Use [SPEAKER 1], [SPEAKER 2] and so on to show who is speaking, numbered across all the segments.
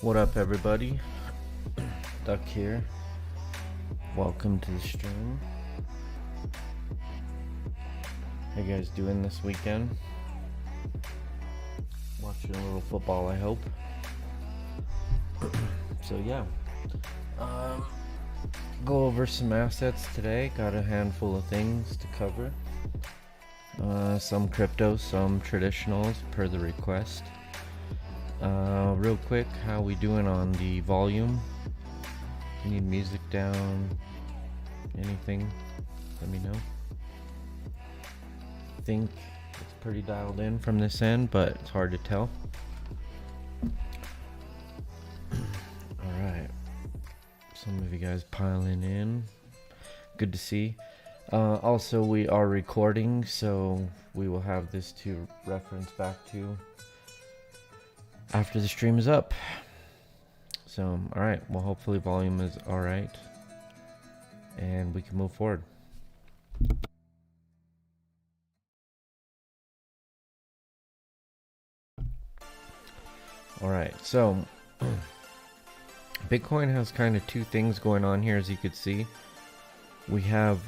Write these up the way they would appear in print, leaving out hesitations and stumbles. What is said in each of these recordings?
[SPEAKER 1] What up, everybody? Duck here. Welcome to the stream. How you guys doing this weekend? Watching a little football, I hope. So yeah, go over some assets today. Got a handful of things to cover. Some crypto, some traditionals per the request. Real quick, how we doing on the volume? If you need music down, anything, let me know. I think it's pretty dialed in from this end, but it's hard to tell. Alright, some of you guys piling in. Good to see. Also, we are recording, so we will have this to reference back to after the stream is up. So, alright, well, hopefully volume is alright, and we can move forward. Alright, so Bitcoin has kind of two things going on here, as you could see. We have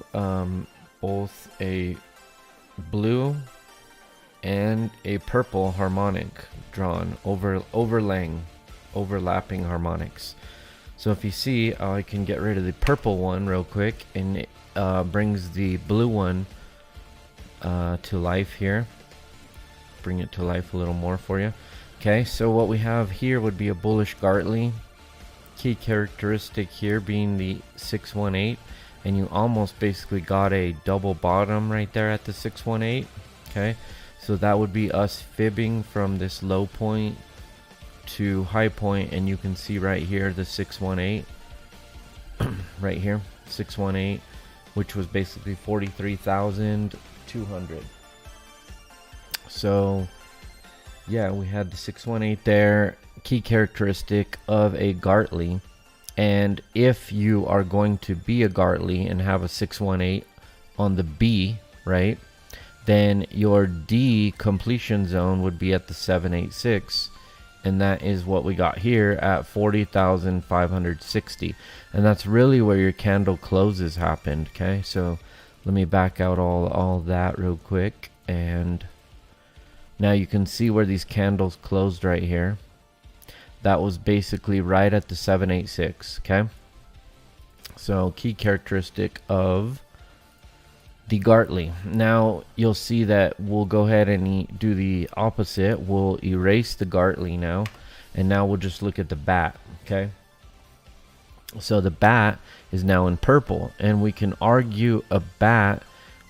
[SPEAKER 1] both a blue and a purple harmonic drawn overlapping harmonics. So if you see, I can get rid of the purple one real quick, and it brings the blue one to life here. Bring it to life a little more for you. Okay, so what we have here would be a bullish Gartley. Key characteristic here being the 618, and you almost basically got a double bottom right there at the 618. Okay, so that would be us fibbing from this low point to high point, and you can see right here the 618 right here, 618, which was basically 43,200. So yeah, we had the 618 there, key characteristic of a Gartley. And if you are going to be a Gartley and have a 618 on the B, right, then your D completion zone would be at the 786, and that is what we got here at 40,560, and that's really where your candle closes happened. Okay, so let me back out all that real quick, and now you can see where these candles closed right here. That was basically right at the 786. Okay, so key characteristic of the Gartley. Now you'll see that we'll go ahead and do the opposite. We'll erase the Gartley now, and now we'll just look at the bat. Okay, so the bat is now in purple, and we can argue a bat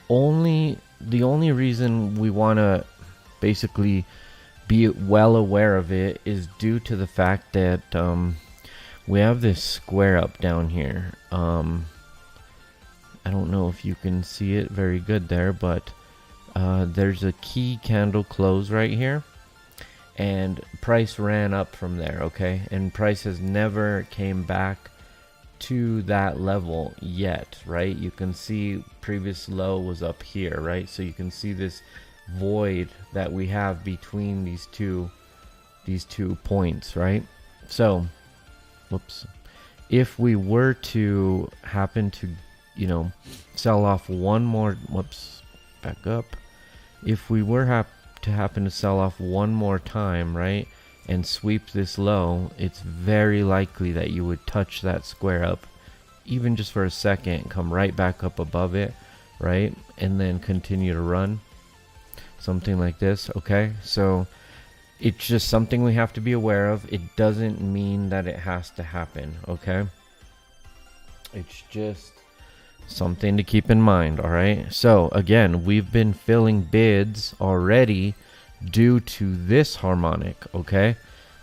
[SPEAKER 1] only. The only reason we want to basically be well aware of it is due to the fact that we have this square up down here. I don't know if you can see it very good there, but there's a key candle close right here, and price ran up from there. Okay, and price has never came back to that level yet, right? You can see previous low was up here, right? So you can see this void that we have between these two points, right? So whoops, if we were to happen to sell off one more, whoops, back up, if we were to happen to sell off one more time, right, and sweep this low, it's very likely that you would touch that square up even just for a second, come right back up above it, right, and then continue to run something like this. Okay, so it's just something we have to be aware of. It doesn't mean that it has to happen. Okay, it's just something to keep in mind. All right, so again, we've been filling bids already due to this harmonic. Okay,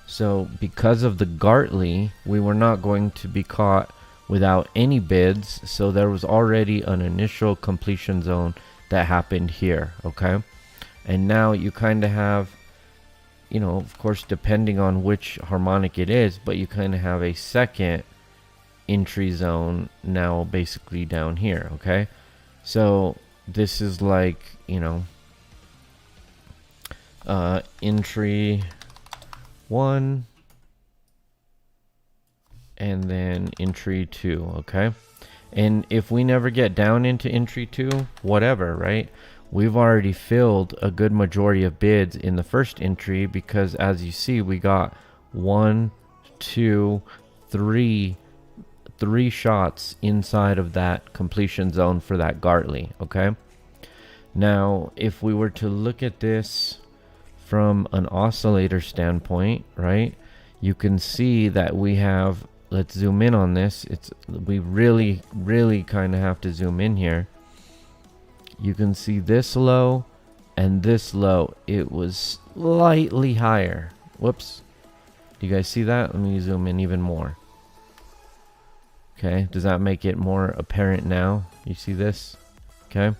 [SPEAKER 1] so because of the Gartley, we were not going to be caught without any bids, so there was already an initial completion zone that happened here. Okay, and now you kind of have, of course, depending on which harmonic it is, but you kind of have a second entry zone now basically down here. Okay, so this is like, entry 1, and then entry 2, okay? And if we never get down into entry 2, whatever, right? We've already filled a good majority of bids in the first entry, because as you see, we got 1, 2, 3 shots inside of that completion zone for that Gartley, okay? Now, if we were to look at this from an oscillator standpoint, right, you can see that we have, let's zoom in on this. We really kind of have to zoom in here. You can see this low and this low. It was slightly higher. Whoops. Do you guys see that? Let me zoom in even more. Okay, does that make it more apparent now? You see this? Okay.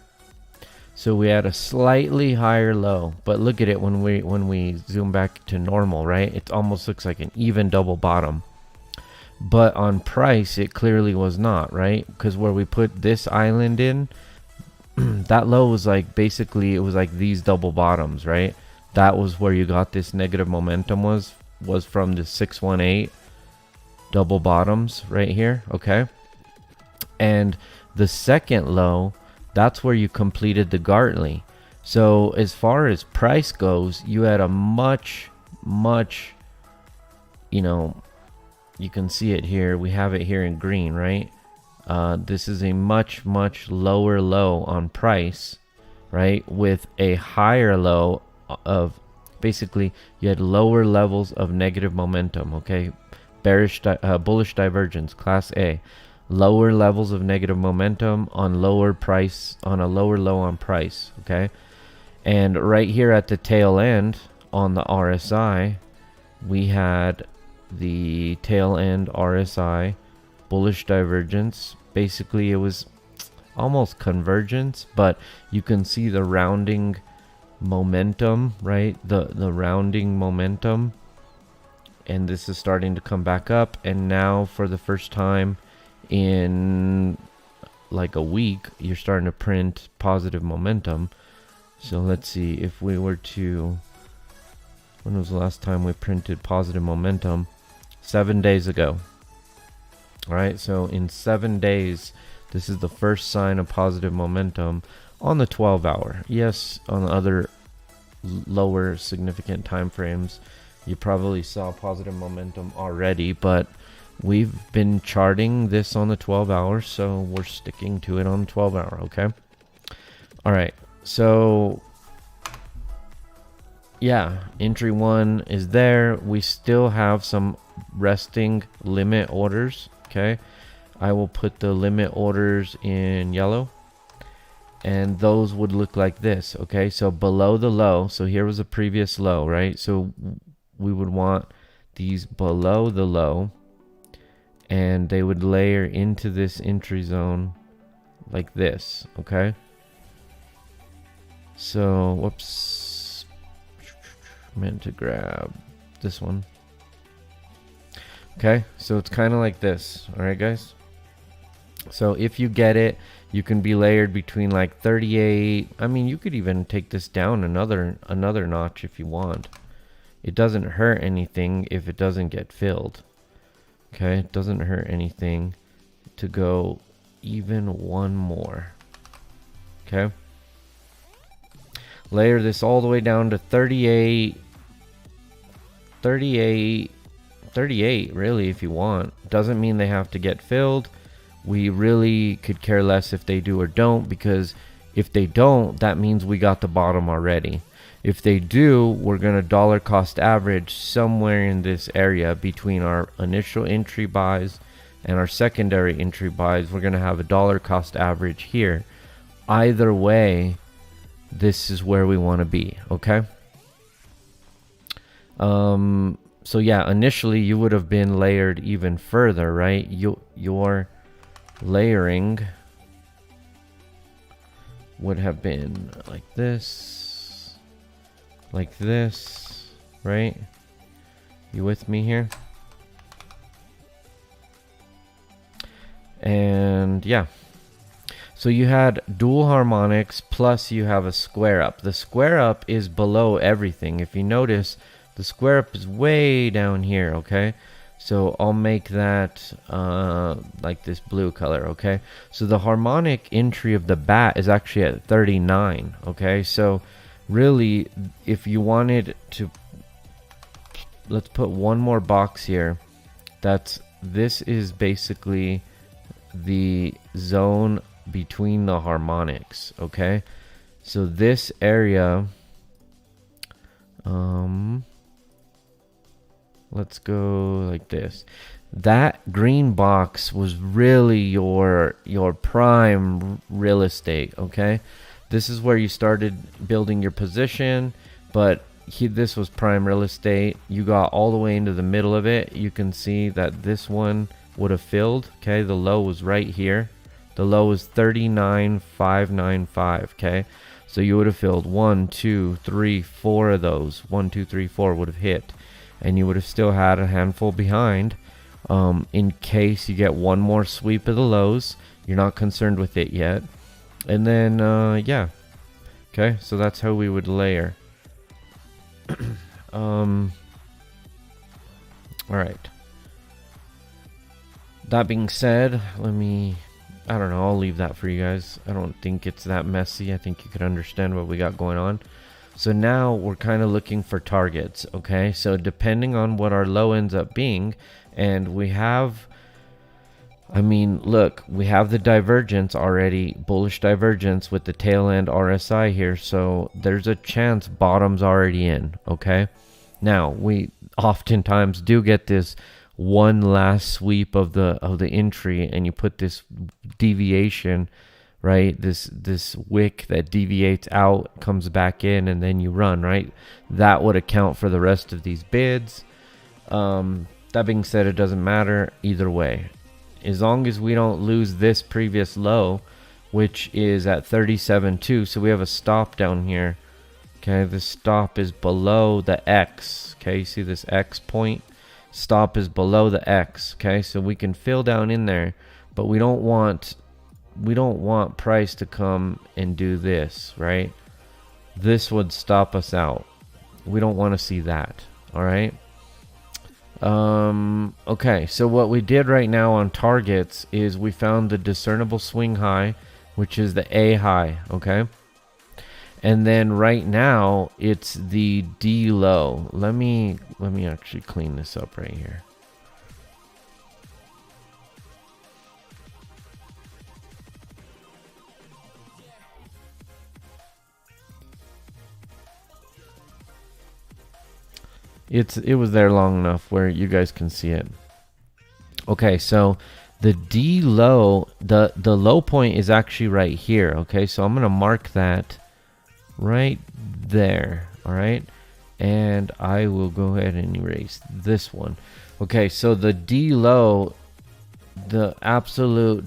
[SPEAKER 1] So we had a slightly higher low, but look at it when we zoom back to normal, right? It almost looks like an even double bottom. But on price, it clearly was not, right? Because where we put this island in, that low was like, basically, it was like these double bottoms, right? That was where you got this negative momentum was from the 618 double bottoms right here, okay? And the second low, that's where you completed the Gartley. So as far as price goes, you had a much, you know, you can see it here. We have it here in green, right? This is a much lower low on price, right? With a higher low of, basically, you had lower levels of negative momentum, okay? Bullish divergence, class A. Lower levels of negative momentum on lower price, on a lower low on price, okay? And right here at the tail end on the RSI, we had the tail end RSI bullish divergence. Basically, it was almost convergence, but you can see the rounding momentum, right? The rounding momentum, and this is starting to come back up. And now for the first time in like a week, you're starting to print positive momentum. So let's see, if we were to, when was the last time we printed positive momentum? 7 days ago. All right, so in 7 days, this is the first sign of positive momentum on the 12-hour. Yes, on the other lower significant time frames, you probably saw positive momentum already, but we've been charting this on the 12-hour, so we're sticking to it on the 12-hour, okay? All right, so yeah, entry 1 is there. We still have some resting limit orders, okay? I will put the limit orders in yellow, and those would look like this, okay? So below the low, so here was a previous low, right? So we would want these below the low, and they would layer into this entry zone like this, okay? So, whoops, meant to grab this one. Okay, so it's kind of like this, all right, guys? So if you get it, you can be layered between like 38. I mean, you could even take this down another notch if you want. It doesn't hurt anything if it doesn't get filled. Okay, it doesn't hurt anything to go even one more. Okay. Layer this all the way down to 38 really, if you want. Doesn't mean they have to get filled. We really could care less if they do or don't, because if they don't, that means we got the bottom already. If they do, we're going to dollar cost average somewhere in this area between our initial entry buys and our secondary entry buys. We're going to have a dollar cost average here. Either way, this is where we want to be, okay? So yeah, initially you would have been layered even further, right? Your layering would have been like this, right? You with me here? And yeah, so you had dual harmonics plus you have a square up. The square up is below everything. If you notice, the square up is way down here, okay? So I'll make that like this blue color, okay? So the harmonic entry of the bat is actually at 39, okay? So really, if you wanted to, let's put one more box here. This is basically the zone between the harmonics, okay? So this area, let's go like this. That green box was really your prime real estate, okay? This is where you started building your position, but this was prime real estate. You got all the way into the middle of it. You can see that this one would have filled, okay? The low was right here. The low is 39,595, okay? So you would have filled 1, 2, 3, 4 of those. 1, 2, 3, 4 would have hit. And you would have still had a handful behind in case you get one more sweep of the lows. You're not concerned with it yet. And then, yeah. Okay, so that's how we would layer. All right. That being said, I don't know, I'll leave that for you guys. I don't think it's that messy. I think you can understand what we got going on. So now we're kind of looking for targets, okay? So depending on what our low ends up being, and we have, look, we have the divergence already, bullish divergence with the tail end RSI here. So there's a chance bottom's already in, okay? Now, we oftentimes do get this one last sweep of the entry, and you put this deviation, right? This wick that deviates out, comes back in, and then you run, right? That would account for the rest of these bids. That being said, it doesn't matter either way. As long as we don't lose this previous low, which is at 37.2, so we have a stop down here. Okay, the stop is below the X. Okay, you see this X point? Stop is below the X. Okay, so we can fill down in there, but we don't want price to come and do this, right? This would stop us out. We don't want to see that. All right. Okay, so what we did right now on targets is we found the discernible swing high, which is the A high, okay? And then right now it's the D low. Let me actually clean this up right here. It was there long enough where you guys can see it. Okay, so the D low, the low point is actually right here. Okay, so I'm gonna mark that right there. All right, and I will go ahead and erase this one. Okay, so the D low, the absolute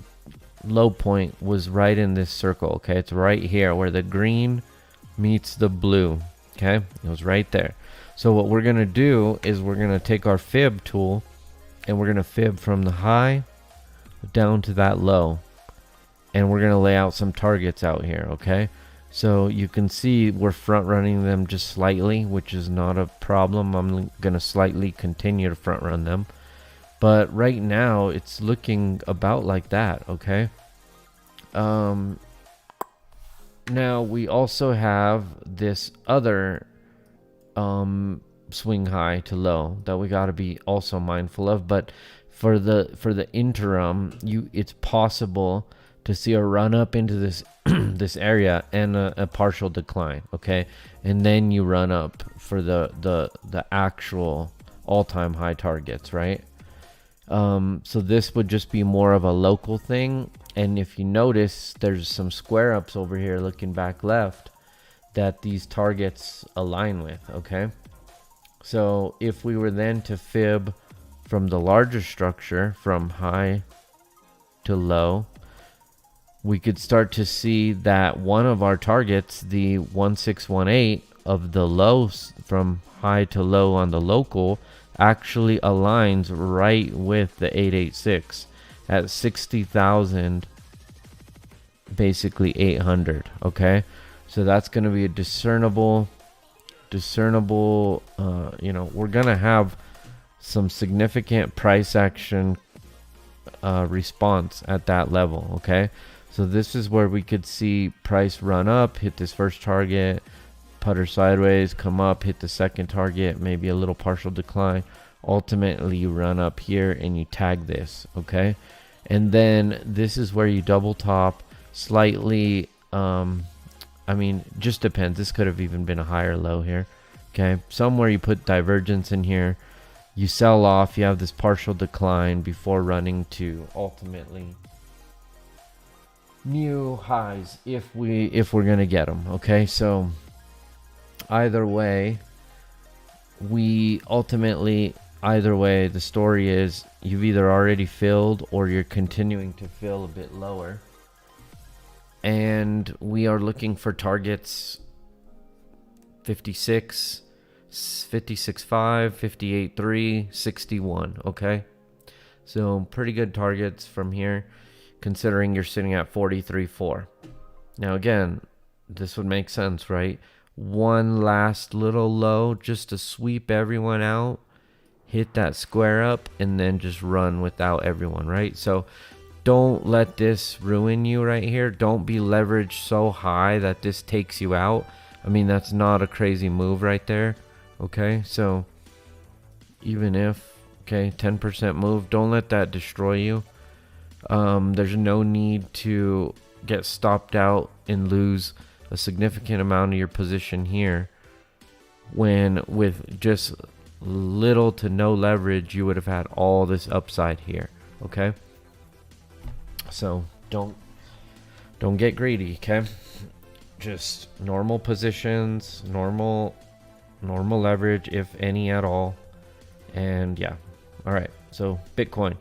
[SPEAKER 1] low point was right in this circle. Okay, it's right here where the green meets the blue. Okay, it was right there. So what we're gonna do is we're gonna take our fib tool and we're gonna fib from the high down to that low, and we're gonna lay out some targets out here. Okay, so you can see we're front running them just slightly, which is not a problem. I'm gonna slightly continue to front run them, but right now it's looking about like that. Okay, now we also have this other swing high to low that we got to be also mindful of. But for the interim, it's possible to see a run up into this this area and a partial decline. Okay, and then you run up for the actual all-time high targets, right? So this would just be more of a local thing. And if you notice, there's some square ups over here looking back left that these targets align with. Okay, so if we were then to fib from the larger structure from high to low, we could start to see that one of our targets, the 1618 of the lows from high to low on the local, actually aligns right with the 886 at 60,000, basically 800. Okay, so that's going to be a discernible, we're going to have some significant price action response at that level. Okay, so this is where we could see price run up, hit this first target, putter sideways, come up, hit the second target, maybe a little partial decline. Ultimately, you run up here and you tag this. Okay, and then this is where you double top slightly. I mean, just depends. This could have even been a higher low here. Okay, somewhere you put divergence in here. You sell off, you have this partial decline before running to ultimately new highs if we're gonna get them. Okay, so either way, the story is you've either already filled or you're continuing to fill a bit lower, and we are looking for targets 56, 56.5, 58.3, 61. Okay, so pretty good targets from here, considering you're sitting at 43.4. Now again, this would make sense, right? One last little low just to sweep everyone out, hit that square up, and then just run without everyone, right? So don't let this ruin you right here. Don't be leveraged so high that this takes you out. I mean, that's not a crazy move right there. Okay, so even if, okay, 10% move, don't let that destroy you. There's no need to get stopped out and lose a significant amount of your position here, when with just little to no leverage you would have had all this upside here. Okay, so don't get greedy. Okay, just normal positions, normal leverage, if any at all. And yeah, all right, so Bitcoin,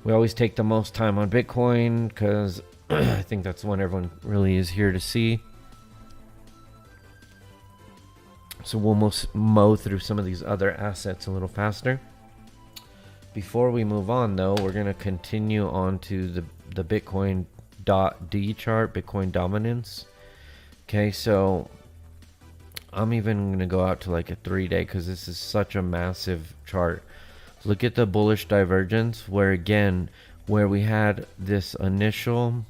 [SPEAKER 1] we always take the most time on Bitcoin because I think that's one everyone really is here to see. So we'll mow through some of these other assets a little faster. Before we move on though, we're going to continue on to the Bitcoin.D chart, Bitcoin dominance. Okay, so I'm even going to go out to like a 3-day because this is such a massive chart. Look at the bullish divergence, where again, where we had this initial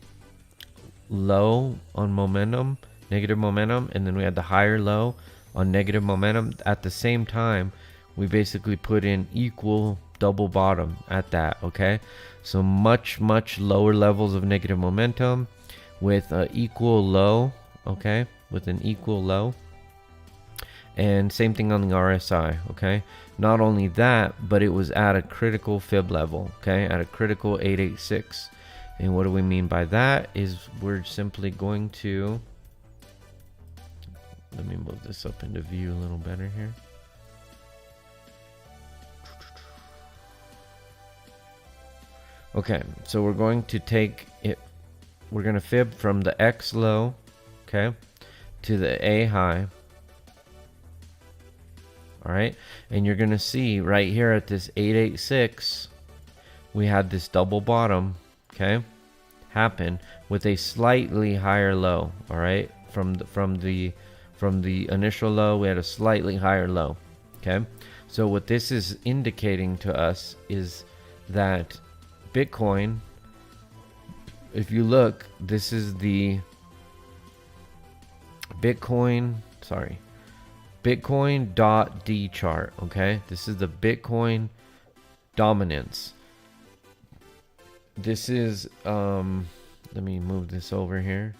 [SPEAKER 1] low on momentum, negative momentum, and then we had the higher low on negative momentum. At the same time, we basically put in equal double bottom at that. Okay, so much lower levels of negative momentum with an equal low. Okay, with an equal low. And same thing on the RSI. Okay, not only that, but it was at a critical fib level. Okay, at a critical 886. And what do we mean by that is we're simply going to, let me move this up into view a little better here. Okay, so we're going to take it, we're going to fib from the X low, okay, to the A high. All right, and you're going to see right here at this 886, we had this double bottom, okay, happen with a slightly higher low. All right, from the initial low, we had a slightly higher low. Okay, so what this is indicating to us is that Bitcoin, if you look, this is the Bitcoin.D chart. Okay, this is the Bitcoin dominance. This is let me move this over here.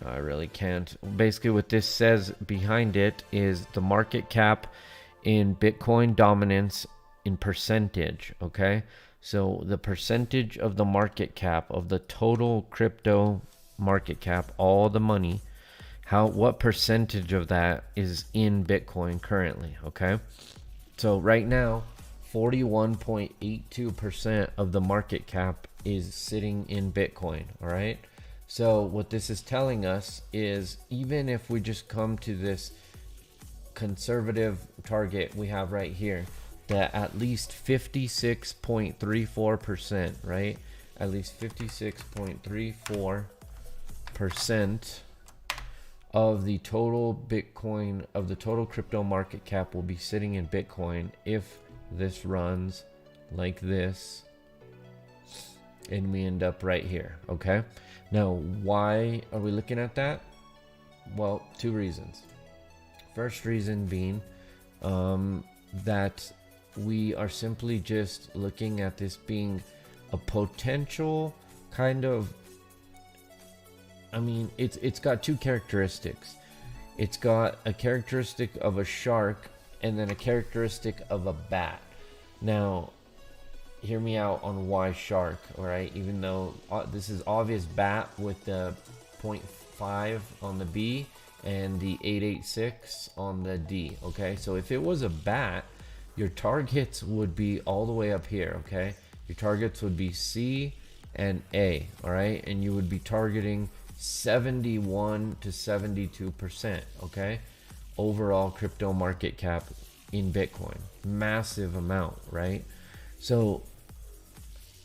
[SPEAKER 1] I really can't. Basically what this says behind it is the market cap in Bitcoin dominance in percentage. Okay, so the percentage of the market cap of the total crypto market cap, all the money, what percentage of that is in Bitcoin currently. Okay, so right now 41.82% of the market cap is sitting in Bitcoin. All right, so what this is telling us is even if we just come to this conservative target we have right here, that at least 56.34%, right, at least 56.34% of the total Bitcoin, of the total crypto market cap will be sitting in Bitcoin if this runs like this, and we end up right here. Okay, now why are we looking at that? Well, two reasons. First reason being that we are simply just looking at this being a potential kind of, I mean, it's got two characteristics. It's got a characteristic of a shark and then a characteristic of a bat. Now, hear me out on why shark, all right? Even though this is obvious bat with the 0.5 on the B and the 886 on the D, okay? So if it was a bat, your targets would be all the way up here, okay? Your targets would be C and A, all right? And you would be targeting 71 to 72%, okay? Overall crypto market cap in Bitcoin. Massive amount, right? So,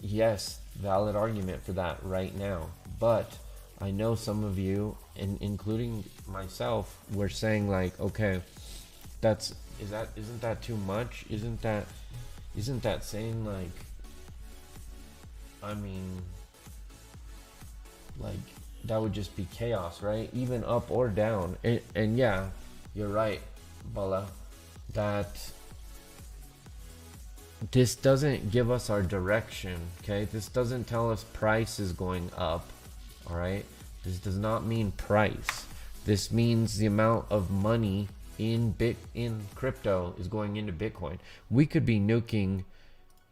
[SPEAKER 1] yes, valid argument for that right now. But I know some of you, including myself, were saying like, okay, isn't that too much? Isn't that saying like, I mean, like that would just be chaos, right? Even up or down. And yeah, you're right, Bala, that this doesn't give us our direction, okay? This doesn't tell us price is going up, all right? This does not mean price. This means the amount of money in crypto is going into Bitcoin. We could be nuking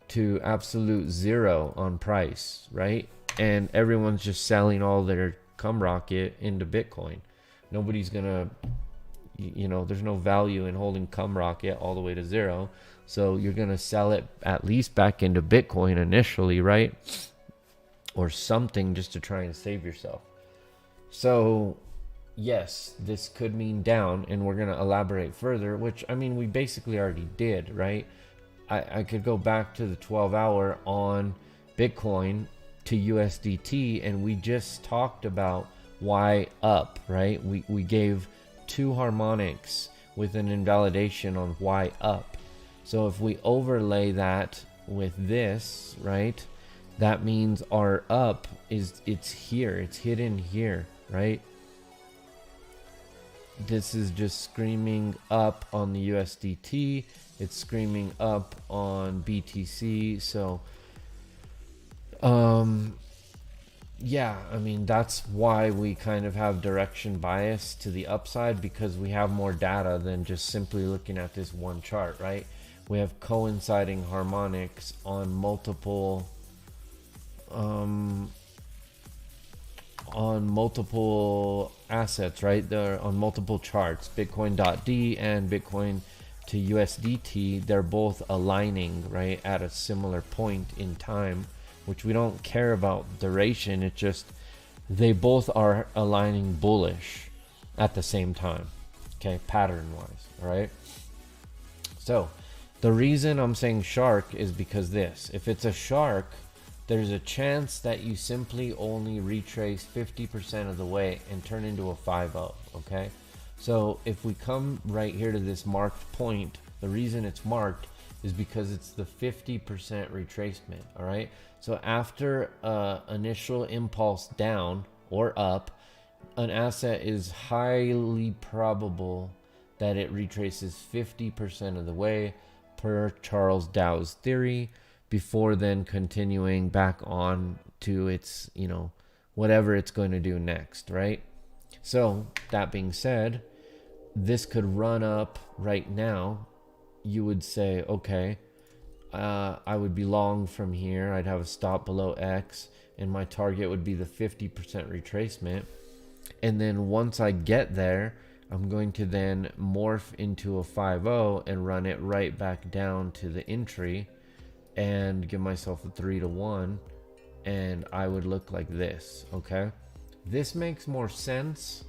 [SPEAKER 1] to absolute zero on price, right? And everyone's just selling all their cum rocket into Bitcoin. Nobody's gonna, you know, there's no value in holding cum rocket all the way to zero. So you're gonna sell it at least back into Bitcoin initially, right? Or something just to try and save yourself. So yes, this could mean down, and we're gonna elaborate further, which I mean we basically already did, right? I could go back to the 12-hour on Bitcoin to USDT, and we just talked about why up, right? We gave two harmonics with an invalidation on why up. So if we overlay that with this, right, that means our up it's here, it's hidden here, right? This is just screaming up on the USDT. It's screaming up on BTC. So, yeah, I mean, that's why we kind of have direction bias to the upside, because we have more data than just simply looking at this one chart, right? We have coinciding harmonics on multiple assets, right? They're on multiple charts, Bitcoin.D and Bitcoin to USDT. They're both aligning, right, at a similar point in time, which we don't care about duration. It's just they both are aligning bullish at the same time, okay, pattern wise, all right? So the reason I'm saying shark is because this, if it's a shark, there's a chance that you simply only retrace 50% of the way and turn into a 5-0, okay? So if we come right here to this marked point, the reason it's marked is because it's the 50% retracement, all right? So after initial impulse down or up, an asset is highly probable that it retraces 50% of the way per Charles Dow's theory, before then continuing back on to its, you know, whatever it's going to do next, right? So that being said, this could run up right now. You would say, okay, I would be long from here. I'd have a stop below X, and my target would be the 50% retracement. And then once I get there, I'm going to then morph into a 5-0 and run it right back down to the entry and give myself a 3-1, and I would look like this, okay? This makes more sense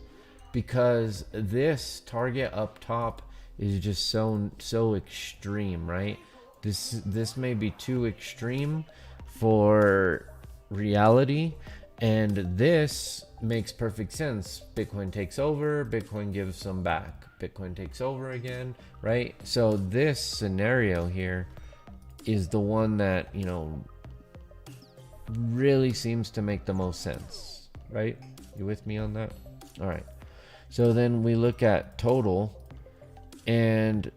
[SPEAKER 1] because this target up top is just so extreme, right? This may be too extreme for reality, and this makes perfect sense. Bitcoin takes over, Bitcoin gives some back, Bitcoin takes over again, right? So this scenario here is the one that, you know, really seems to make the most sense, right? You with me on that? All right. So then we look at total, and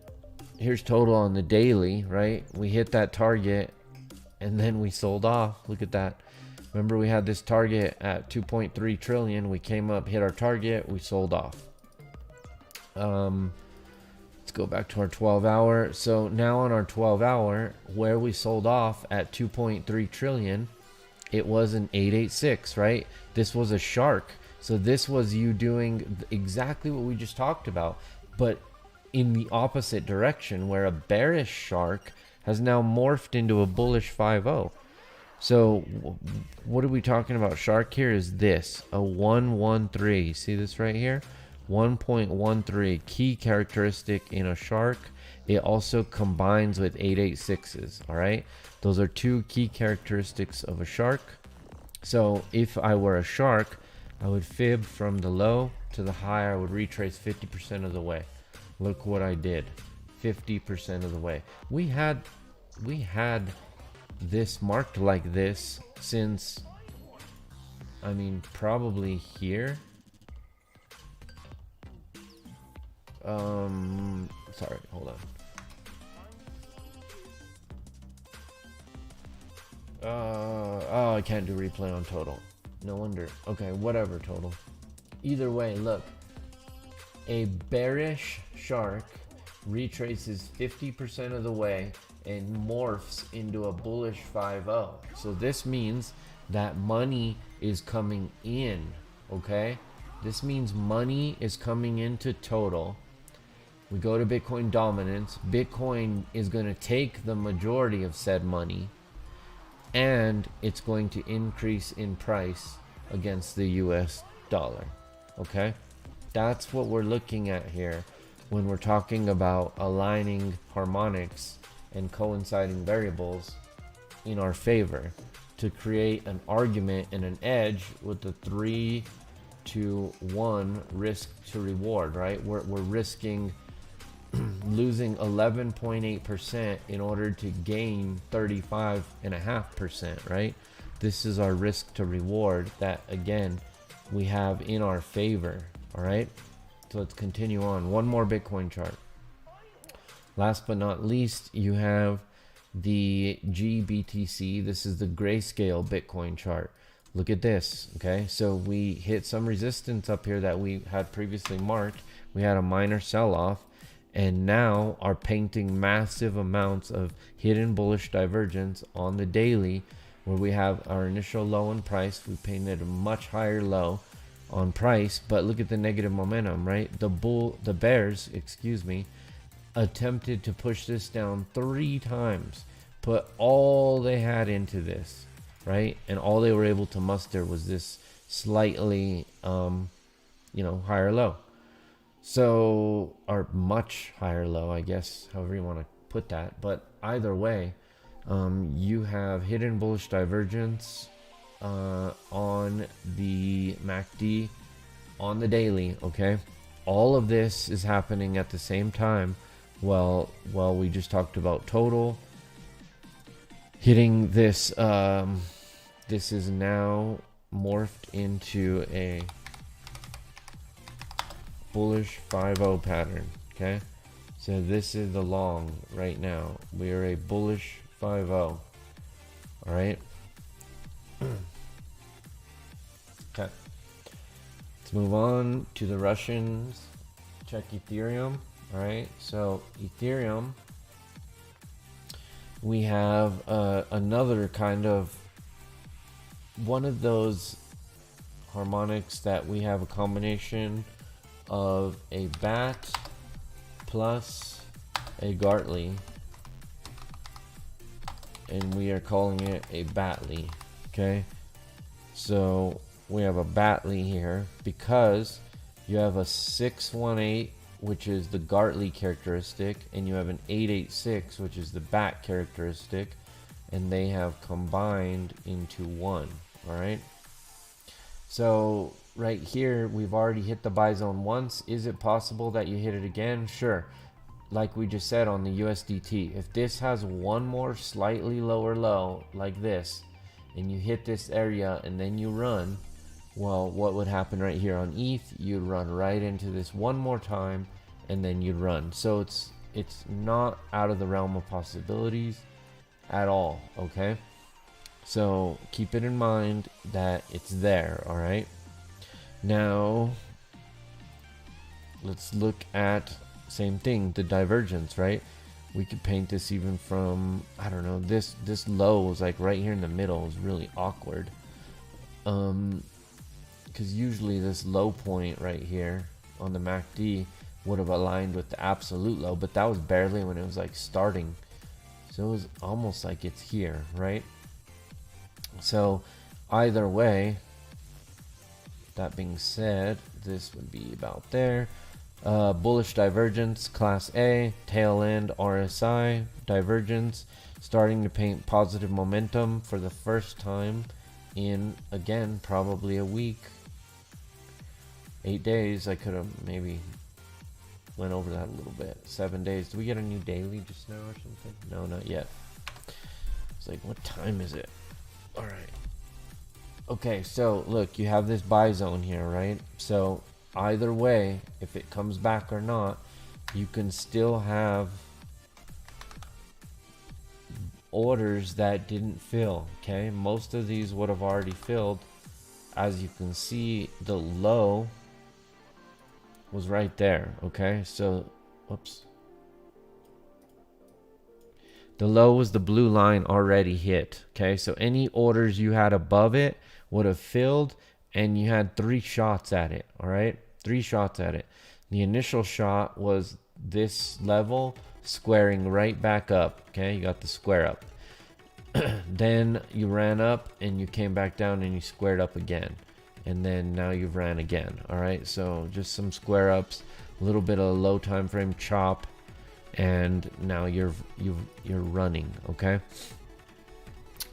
[SPEAKER 1] here's total on the daily, right? We hit that target and then we sold off. Look at that. Remember, we had this target at 2.3 trillion. We came up, hit our target, we sold off. Let's go back to our 12-hour. So now on our 12-hour, where we sold off at 2.3 trillion, it was an 886, right? This was a shark. So this was you doing exactly what we just talked about, but in the opposite direction, where a bearish shark has now morphed into a bullish 5-0. So what are we talking about? Shark here is this, a 113. See this right here? 1.13, key characteristic in a shark. It also combines with 886s, all right? Those are two key characteristics of a shark. So if I were a shark, I would fib from the low to the high. I would retrace 50% of the way. Look what I did, 50% of the way. We had this marked like this since, I mean, probably here. Sorry, hold on. Oh, I can't do replay on total. No wonder. Okay, whatever, total. Either way, look. A bearish shark retraces 50% of the way and morphs into a bullish 5-0. So this means that money is coming in, okay? This means money is coming into total. We go to Bitcoin dominance. Bitcoin is going to take the majority of said money, and it's going to increase in price against the US dollar, okay? That's what we're looking at here when we're talking about aligning harmonics and coinciding variables in our favor to create an argument and an edge with the 3-1 risk to reward, right? We're risking losing 11.8% in order to gain 35.5%, right? This is our risk to reward that, again, we have in our favor. All right, so let's continue on. One more Bitcoin chart. Last but not least, you have the GBTC. This is the grayscale Bitcoin chart. Look at this, okay? So we hit some resistance up here that we had previously marked. We had a minor sell-off, and now are painting massive amounts of hidden bullish divergence on the daily, where we have our initial low in price. We painted a much higher low on price, but look at the negative momentum, right? The bears, excuse me, attempted to push this down 3 times, put all they had into this, right? And all they were able to muster was this slightly, higher low. So, or much higher low, I guess, however you want to put that. But either way, you have hidden bullish divergence on the MACD on the daily, okay? All of this is happening at the same time. Well, we just talked about total hitting this. This is now morphed into a bullish 5-0 pattern, okay? So this is the long right now. We are a bullish 5-0, all right? Okay, let's move on to the Russians. Check Ethereum. All right, so Ethereum, we have another kind of one of those harmonics that we have a combination of a bat plus a Gartley, and we are calling it a Batley. Okay, so we have a Batley here because you have a 618, which is the Gartley characteristic, and you have an 886, which is the bat characteristic, and they have combined into one. All right, so right here we've already hit the buy zone once. Is it possible that you hit it again? Sure. like we just said on the USDT, if this has one more slightly lower low like this, and you hit this area and then you run, well, what would happen right here on ETH? You'd run right into this one more time, and then you'd run. So it's not out of the realm of possibilities at all, okay? So keep it in mind that it's there, all right? Now, let's look at same thing, the divergence, right? We could paint this even from, I don't know, this low was like right here in the middle. Is really awkward. Because usually this low point right here on the MACD would have aligned with the absolute low, but that was barely when it was like starting. So it was almost like it's here, right? So either way, that being said, this would be about there. Bullish divergence, class A, tail end, RSI, divergence, starting to paint positive momentum for the first time in, again, probably a week. 8 days. I could have maybe went over that a little bit. 7 days. Do we get a new daily just now or something? No, not yet. It's like, what time is it? All right. Okay, so look, you have this buy zone here, right? So either way, if it comes back or not, you can still have orders that didn't fill, okay? Most of these would have already filled. As you can see, the low was right there, okay? So, whoops. The low was the blue line already hit, okay? So any orders you had above it would have filled, and you had 3 shots at it, all right? 3 shots at it. The initial shot was this level squaring right back up, okay? You got the square up. Then you ran up and you came back down and you squared up again. And then now you've ran again, all right? So just some square ups, a little bit of low time frame chop, and now you're running, okay?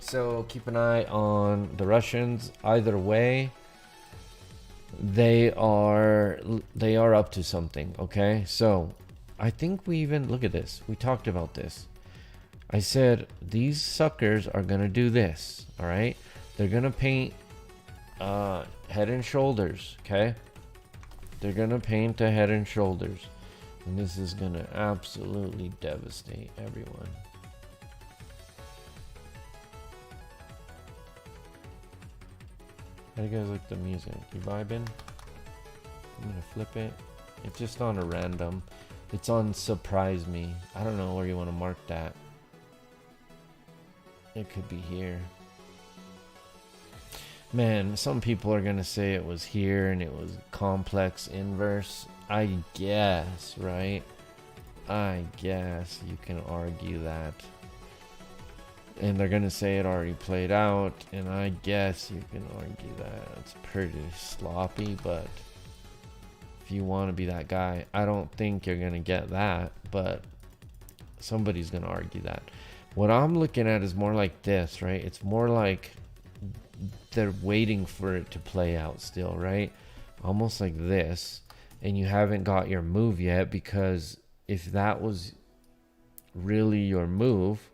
[SPEAKER 1] So keep an eye on the Russians. Either way, they are up to something, okay? So I think we even, look at this, we talked about this. I said these suckers are gonna do this, all right? They're gonna paint head and shoulders, okay? They're gonna paint a head and shoulders, and this is gonna absolutely devastate everyone. How do you guys like the music? You vibing? I'm gonna flip it. It's just on a random. It's on surprise me. I don't know where you want to mark that. It could be here. Man, some people are gonna say it was here and it was complex inverse. I guess, right? I guess you can argue that. And they're gonna say it already played out, and I guess you can argue that. It's pretty sloppy, but if you want to be that guy, I don't think you're gonna get that, but somebody's gonna argue that. What I'm looking at is more like this, right? It's more like they're waiting for it to play out still, right? Almost like this, and you haven't got your move yet, because if that was really your move,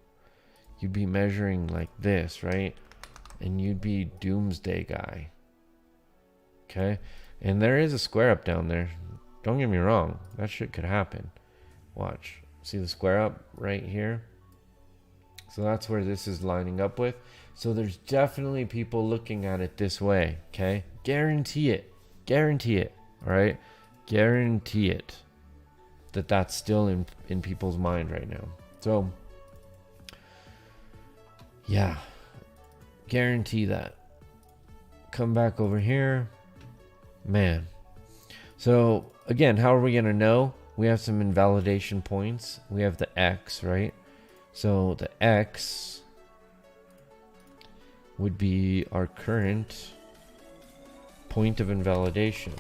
[SPEAKER 1] you'd be measuring like this, right? And you'd be doomsday guy. Okay? And there is a square up down there. Don't get me wrong. That shit could happen. Watch. See the square up right here? So that's where this is lining up with. So there's definitely people looking at it this way. Okay? Guarantee it. Guarantee it. All right? Guarantee it. That's still in people's mind right now. So yeah, guarantee that. Come back over here, man. So again, how are we gonna know? We have some invalidation points. We have the X, right? So the X would be our current point of invalidation.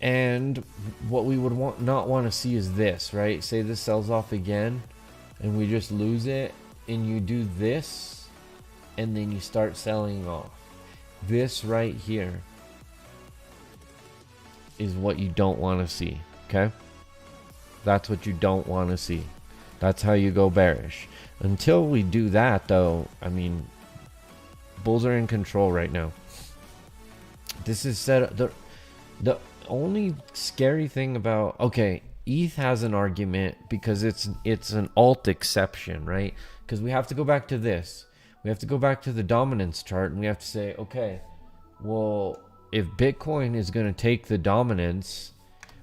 [SPEAKER 1] And what we would not want to see is this, right? Say this sells off again, and we just lose it, and you do this, and then you start selling off. This right here is what you don't want to see. Okay, that's what you don't want to see. That's how you go bearish. Until we do that, though, I mean, bulls are in control right now. This is set. The only scary thing about, okay, ETH has an argument because it's an alt exception, right? Because we have to go back to this. We have to go back to the dominance chart, and we have to say, okay, well, if Bitcoin is going to take the dominance,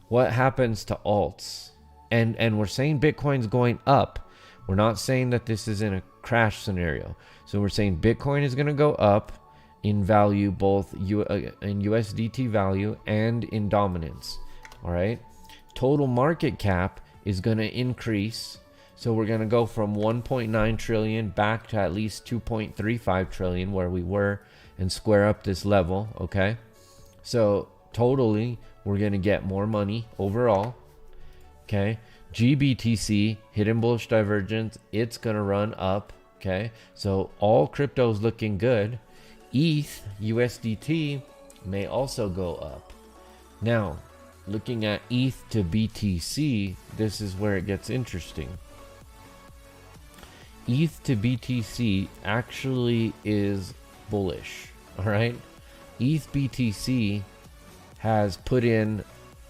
[SPEAKER 1] what happens to alts? And we're saying Bitcoin's going up. We're not saying that this is in a crash scenario. So we're saying Bitcoin is going to go up in value, both in USDT value and in dominance. All right. Total market cap is going to increase. So we're going to go from 1.9 trillion back to at least 2.35 trillion where we were, and square up this level. Okay. So totally, we're going to get more money overall. Okay. GBTC, hidden bullish divergence, it's going to run up. Okay. So all crypto's looking good. ETH, USDT may also go up. Now, looking at ETH to BTC, this is where it gets interesting. ETH to BTC actually is bullish. All right. ETH BTC has put in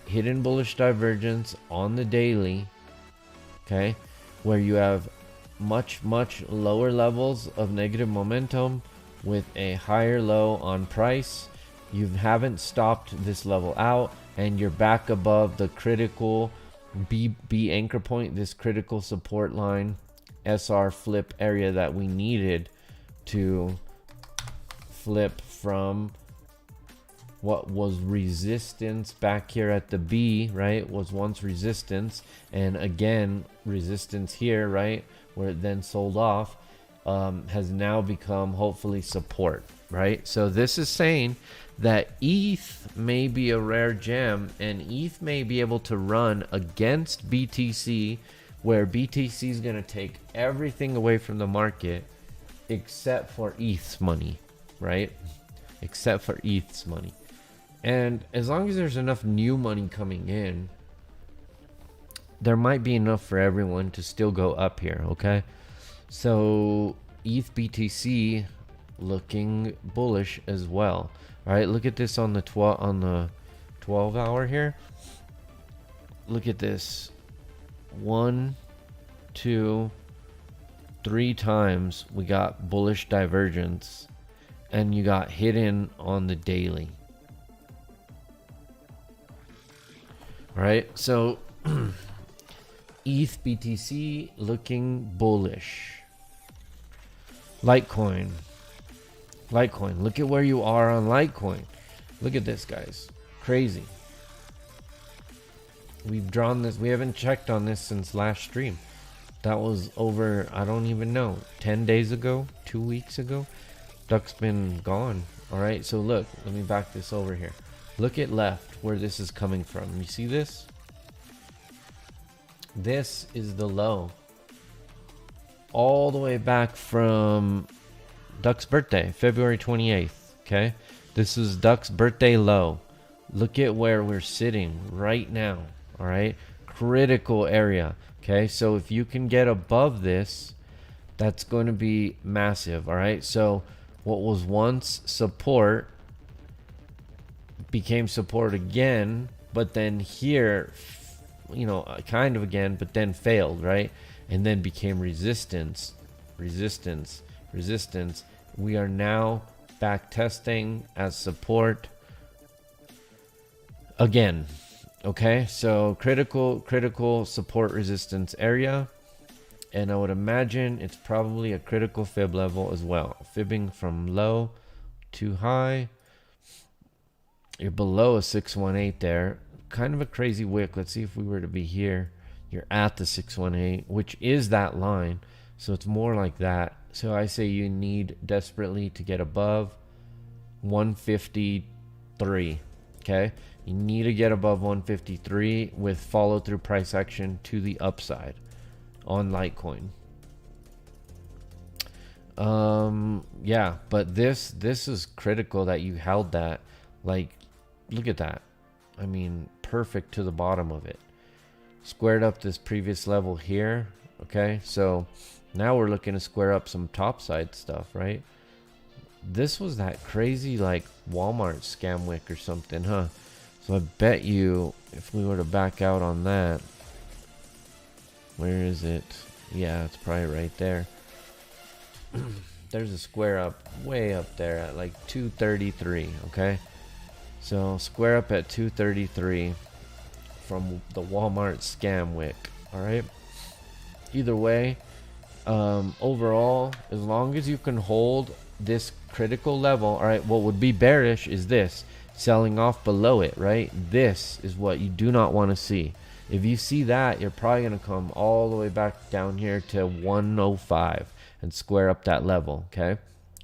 [SPEAKER 1] hidden bullish divergence on the daily. Okay. Where you have much lower levels of negative momentum with a higher low on price. You haven't stopped this level out, and you're back above the critical B anchor point, this critical support line, SR flip area that we needed to flip from what was resistance back here at the B, right? Was once resistance, and again resistance here, right, where it then sold off, has now become hopefully support, right? So this is saying that ETH may be a rare gem, and ETH may be able to run against BTC, where BTC is going to take everything away from the market except for ETH's money, right? Except for ETH's money. And as long as there's enough new money coming in, there might be enough for everyone to still go up here, okay? So ETH BTC looking bullish as well. All right, look at this on the 12 hour here. Look at this. 1, 2, 3 times we got bullish divergence, and you got hidden on the daily. All right, so ETH BTC looking bullish. Litecoin, look at where you are on Litecoin. Look at this, guys. Crazy. We've drawn this. We haven't checked on this since last stream. That was over, I don't even know, 10 days ago, 2 weeks ago. Duck's been gone. All right, so look, let me back this over here. Look at left where this is coming from. You see this? This is the low. All the way back from Duck's birthday, February 28th. Okay, this is Duck's birthday low. Look at where we're sitting right now. All right, critical area. Okay, so if you can get above this, that's going to be massive. All right, so what was once support became support again, but then here, you know, kind of again, but then failed, right? And then became resistance. We are now back testing as support again. Okay, so critical support resistance area, and I would imagine it's probably a critical fib level as well. Fibbing from low to high. You're below a 618 there. Kind of a crazy wick. Let's see if we were to be here. You're at the 618, which is that line. So it's more like that. So I say you need desperately to get above 153. Okay, you need to get above 153 with follow through price action to the upside on Litecoin. Yeah, but this is critical that you held that. Like, look at that. I mean, perfect to the bottom of it. Squared up this previous level here. Okay, so now we're looking to square up some topside stuff, right? This was that crazy like Walmart scam wick or something, huh? So I bet you if we were to back out on that, where is it? Yeah, it's probably right there. There's a square up way up there at like 233. Okay, so square up at 233 from the Walmart scam wick. All right, either way, overall, as long as you can hold this critical level, all right, what would be bearish is this selling off below it, right? This is what you do not want to see. If you see that, you're probably going to come all the way back down here to 105 and square up that level. Okay,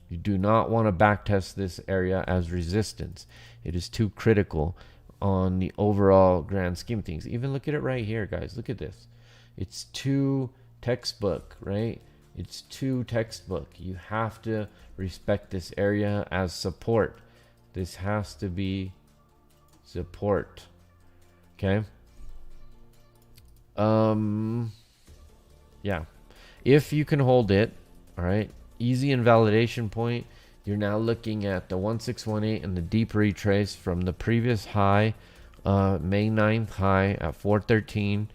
[SPEAKER 1] you do not want to backtest this area as resistance. It is too critical on the overall grand scheme of things. Even look at it right here, guys. Look at this. It's too textbook, right? It's too textbook. You have to respect this area as support. This has to be support. Okay. Yeah, if you can hold it, all right, easy invalidation point. You're now looking at the 1618 and the deep retrace from the previous high, May 9th high at 413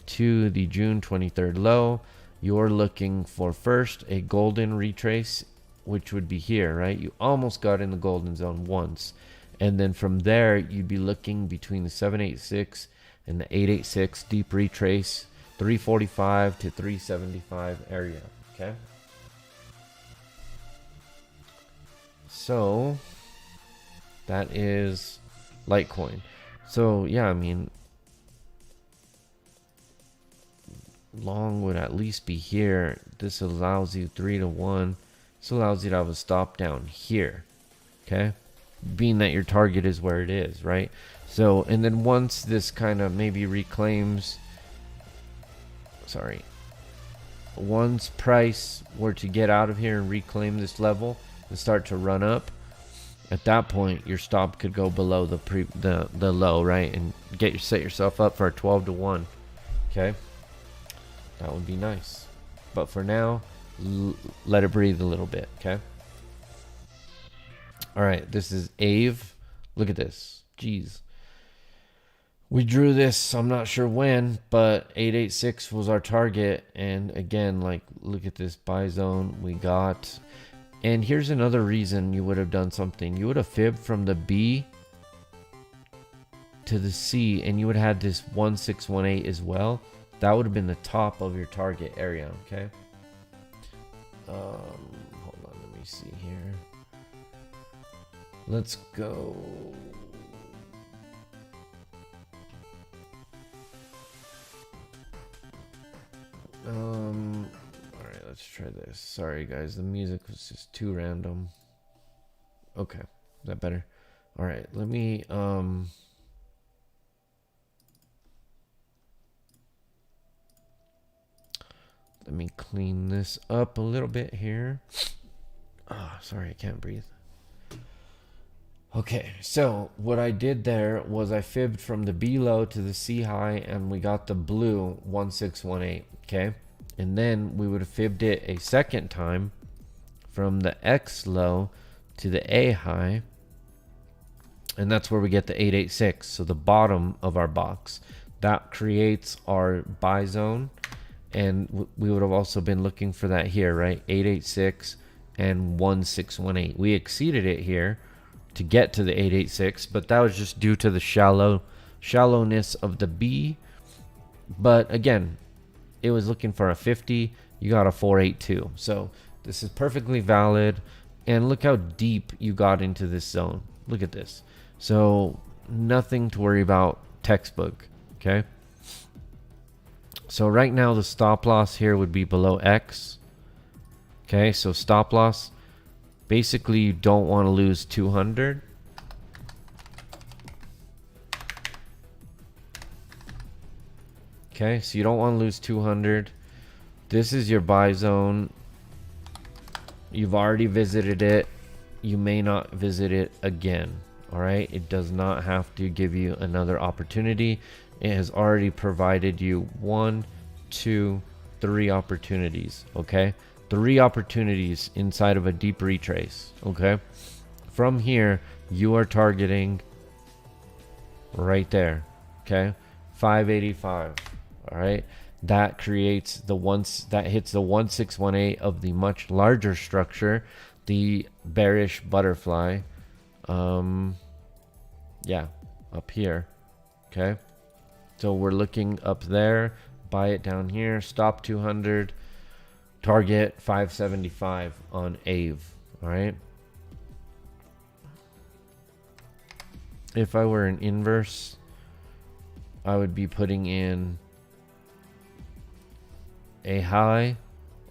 [SPEAKER 1] to the June 23rd low. You're looking for first a golden retrace, which would be here, right? You almost got in the golden zone once, and then from there you'd be looking between the 786 and the 886 deep retrace, 345 to 375 area. Okay, so that is Litecoin. So yeah, I mean, long would at least be here. This allows you 3 to 1. This allows you to have a stop down here. Okay, being that your target is where it is, right? So, and then once this kind of maybe reclaims, once price were to get out of here and reclaim this level and start to run up, at that point your stop could go below the low, right? And set yourself up for a 12 to 1. Okay, that would be nice. But for now, let it breathe a little bit. Okay. All right, this is Ave. Look at this. Jeez. We drew this, I'm not sure when, but 886 was our target. And again, like, look at this buy zone we got. And here's another reason you would have done something. You would have fibbed from the B to the C, and you would have had this 1618 as well. That would have been the top of your target area. Okay. Hold on, let me see here. Let's go. All right, let's try this. Sorry guys, the music was just too random. Okay, is that better? All right, let me clean this up a little bit here. Oh, sorry, I can't breathe. Okay, so what I did there was I fibbed from the B low to the C high, and we got the blue 1618. Okay, and then we would have fibbed it a second time from the X low to the A high, and that's where we get the 886. So the bottom of our box, that creates our buy zone. And we would have also been looking for that here, right? 886 and 1618. We exceeded it here to get to the 886, but that was just due to the shallowness of the B. But again, it was looking for a 50. You got a 482. So this is perfectly valid. And look how deep you got into this zone. Look at this. So nothing to worry about, textbook. Okay. So right now the stop loss here would be below X. Okay, so stop loss, basically you don't want to lose 200. Okay, so you don't want to lose 200. This is your buy zone. You've already visited it. You may not visit it again. All right, it does not have to give you another opportunity. It has already provided you 1, 2, 3 opportunities. Okay, 3 opportunities inside of a deep retrace. Okay, from here you are targeting right there. Okay, 585. All right, that creates the that hits the 1618 of the much larger structure, the bearish butterfly. Yeah, up here. Okay, so we're looking up there, buy it down here, stop 200, target 575 on AVE. All right, if I were an inverse, I would be putting in a high,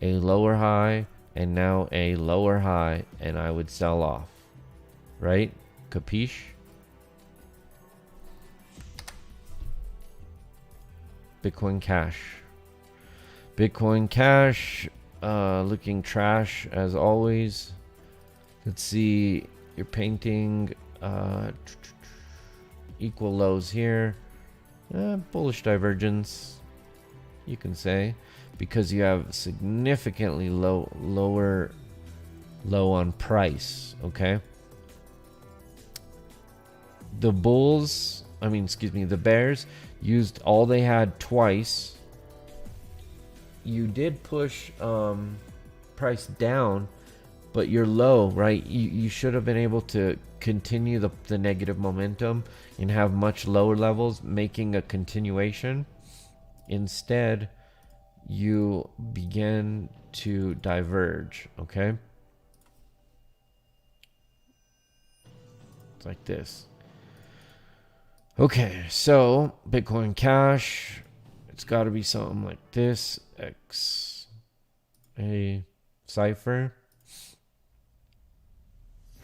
[SPEAKER 1] a lower high, and now a lower high, and I would sell off. Right? Capiche? Bitcoin Cash. Bitcoin Cash, looking trash as always. Let's see, you're painting equal lows here. Bullish divergence, you can say, because you have significantly lower low on price. Okay, the the bears used all they had twice. You did push price down, but you're low, right? You should have been able to continue the negative momentum and have much lower levels, making a continuation. Instead, you begin to diverge. Okay, it's like this. Okay, so Bitcoin Cash, it's got to be something like this. X a cipher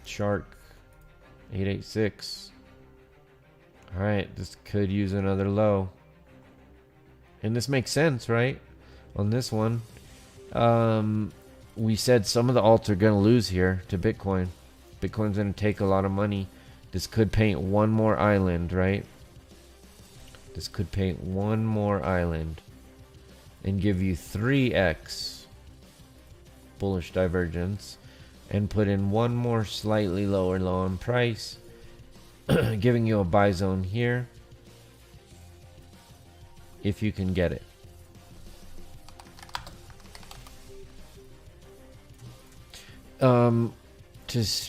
[SPEAKER 1] shark 886. All right, this could use another low, and this makes sense, right? On this one, we said some of the alts are going to lose here to Bitcoin. Bitcoin's going to take a lot of money. This could paint one more island, right? This could paint one more island and give you 3x bullish divergence and put in one more slightly lower low on price, giving you a buy zone here if you can get it.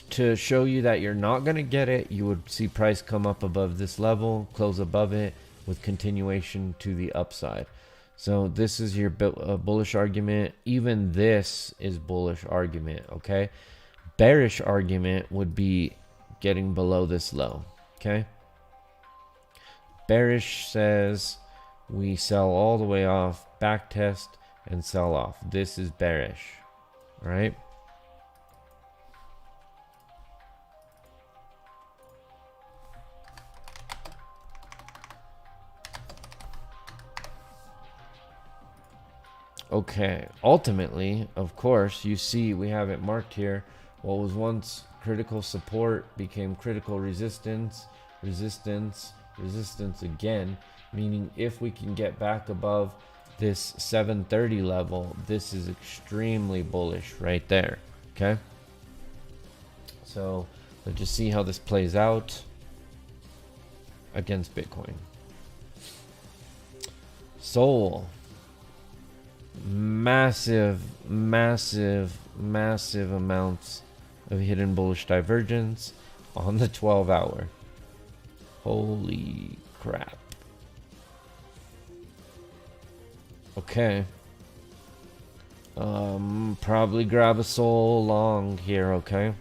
[SPEAKER 1] To show you that you're not going to get it, you would see price come up above this level, close above it with continuation to the upside. So this is your bullish argument. Even this is bullish argument. Okay, bearish argument would be getting below this low. Okay, bearish says we sell all the way off, back test, and sell off. This is bearish. All right. Okay, ultimately, of course, you see we have it marked here. What was once critical support became critical resistance, resistance, resistance again, meaning if we can get back above this 730 level, this is extremely bullish right there. Okay, so let's just see how this plays out against Bitcoin. Sol. Massive amounts of hidden bullish divergence on the 12-hour. Holy crap. Okay, probably grab a Sol long here. Okay,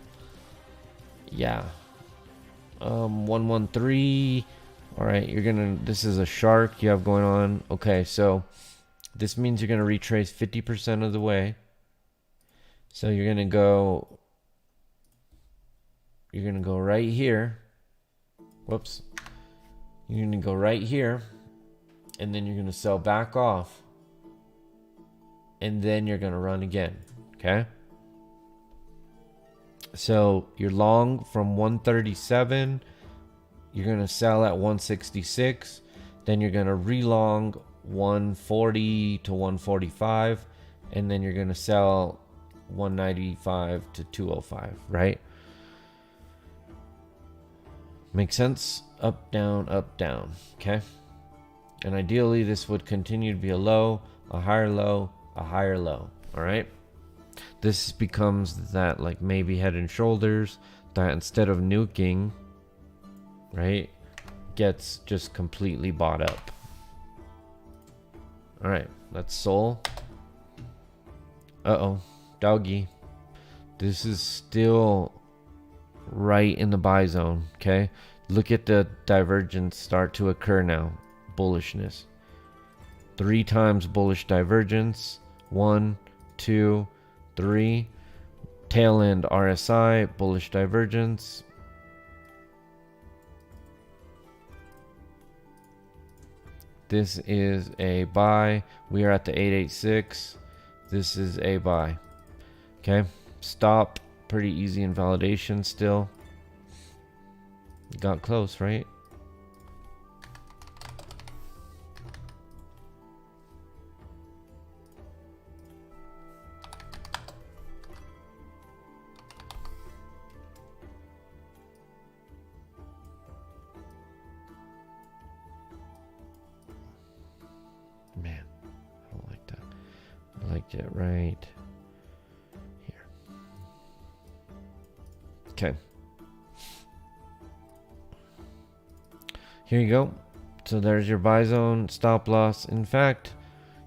[SPEAKER 1] yeah, 113. all right, this is a shark you have going on. Okay, so this means you're going to retrace 50% of the way. So you're going to go right here. Whoops. You're going to go right here. And then you're going to sell back off. And then you're going to run again. Okay? So you're long from 137. You're going to sell at 166. Then you're going to relong 140 to 145. And then you're going to sell 195 to 205, right? Makes sense? Up, down, okay? And ideally, this would continue to be a low, a higher low, a higher low, all right? This becomes that like maybe head and shoulders that instead of nuking, right, gets just completely bought up. All right, that's Sol. Uh-oh, doggy. This is still right in the buy zone, okay? Look at the divergence start to occur now. Bullishness. 3 times bullish divergence. 1, 2, 3. Tail end RSI, bullish divergence. This is a buy. We are at the 886. This is a buy. Okay, stop. Pretty easy invalidation still. Got close, right? Man, I don't like that. I liked it right here. Okay. Here you go. So there's your buy zone, stop loss. In fact,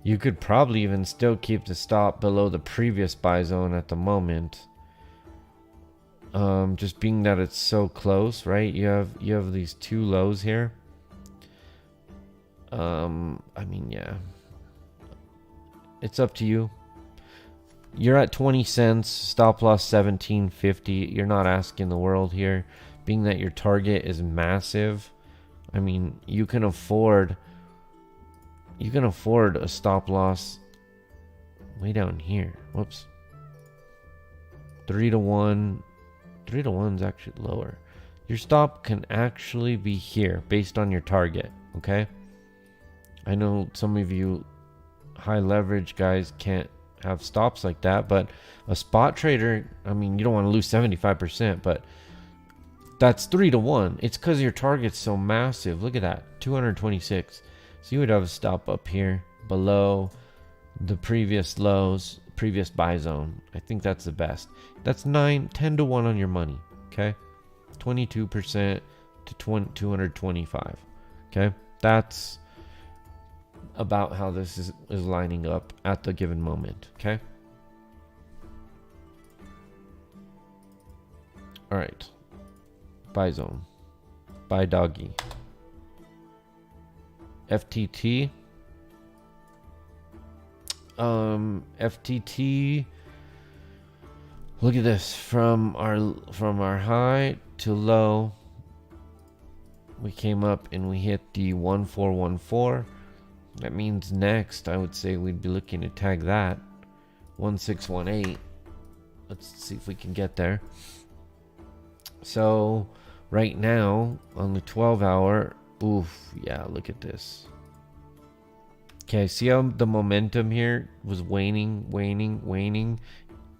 [SPEAKER 1] you could probably even still keep the stop below the previous buy zone at the moment. Just being that it's so close, right? You have these 2 lows here. I mean, yeah. It's up to you. You're at 20 cents, stop loss 17.50. You're not asking the world here. Being that your target is massive, I mean, you can afford a stop loss way down here. Whoops. 3 to 1. 3 to 1 is actually lower. Your stop can actually be here based on your target, okay? I know some of you high leverage guys can't have stops like that, but a spot trader, I mean, you don't want to lose 75%, but that's 3 to 1. It's because your target's so massive. Look at that, 226. So you would have a stop up here below the previous lows, previous buy zone. I think that's the best. That's 10 to 1 on your money, okay? 22% to 225, okay? That's about how this is lining up at the given moment, okay? All right. Buy zone. Buy doggy. FTT. FTT. Look at this. From our high to low, we came up and we hit the 1414. That means next, I would say we'd be looking to tag that 1618. Let's see if we can get there. So right now on the 12 hour, oof, yeah, look at this. Okay, see how the momentum here was waning,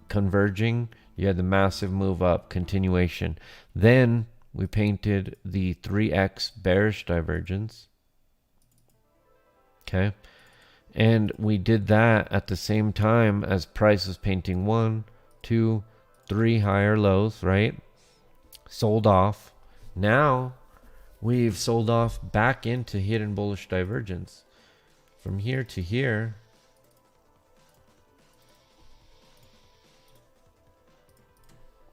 [SPEAKER 1] converging. You had the massive move up, continuation. Then we painted the 3x bearish divergence. Okay, and we did that at the same time as price was painting 1, 2, 3 higher lows, right? Sold off. Now we've sold off back into hidden bullish divergence. From here to here,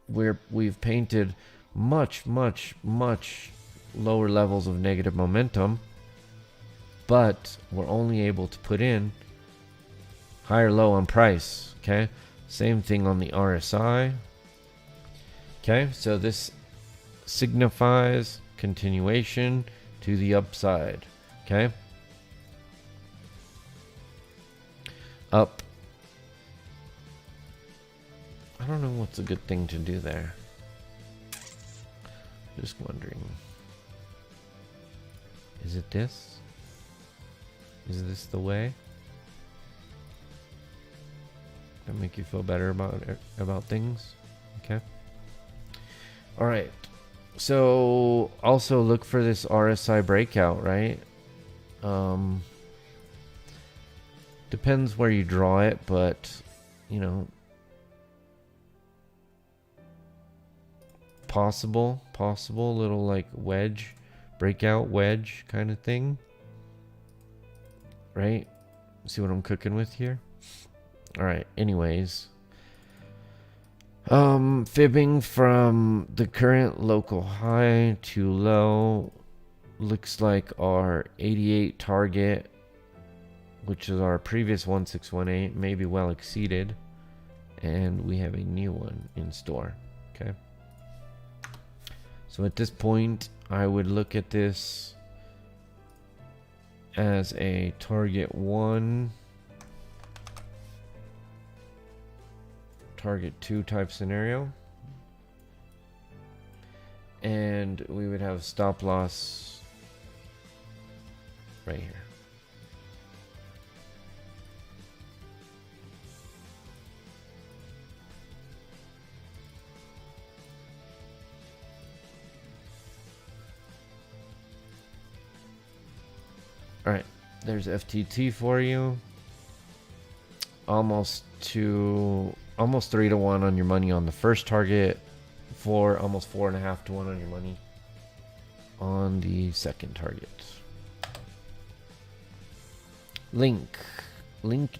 [SPEAKER 1] we've painted much lower levels of negative momentum, but we're only able to put in higher low on price. Okay, same thing on the RSI. Okay, so this signifies continuation to the upside. Okay, up. I don't know what's a good thing to do there. Just wondering. Is it this? Is this the way? That make you feel better about things? Okay. All right. So also look for this RSI breakout, right? Depends where you draw it, but you know, possible little like wedge, breakout wedge kind of thing, right? See what I'm cooking with here? All right. Anyways, fibbing from the current local high to low looks like our 88 target, which is our previous 1618, may be well exceeded, and we have a new one in store. Okay. So at this point, I would look at this as a target 1, target 2 type scenario, and we would have stop loss right here. All right, there's FTT for you. Almost 3 to 1 on your money on the first target, almost 4.5 to 1 on your money on the second target. Link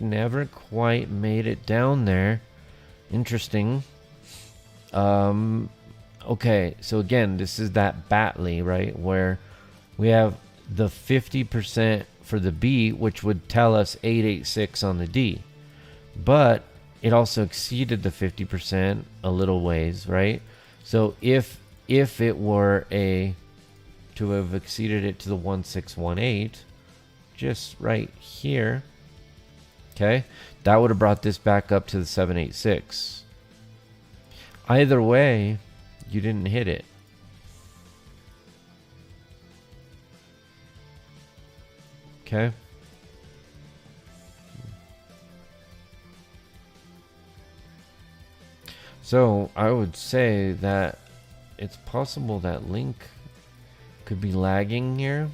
[SPEAKER 1] never quite made it down there. Interesting. Okay, so again, this is that Batley, right, where we have the 50% for the B, which would tell us 886 on the D, but it also exceeded the 50% a little ways, right? So if it were to have exceeded it to the 1618, just right here, okay, that would have brought this back up to the 786. Either way, you didn't hit it. Okay. So I would say that it's possible that Link could be lagging here,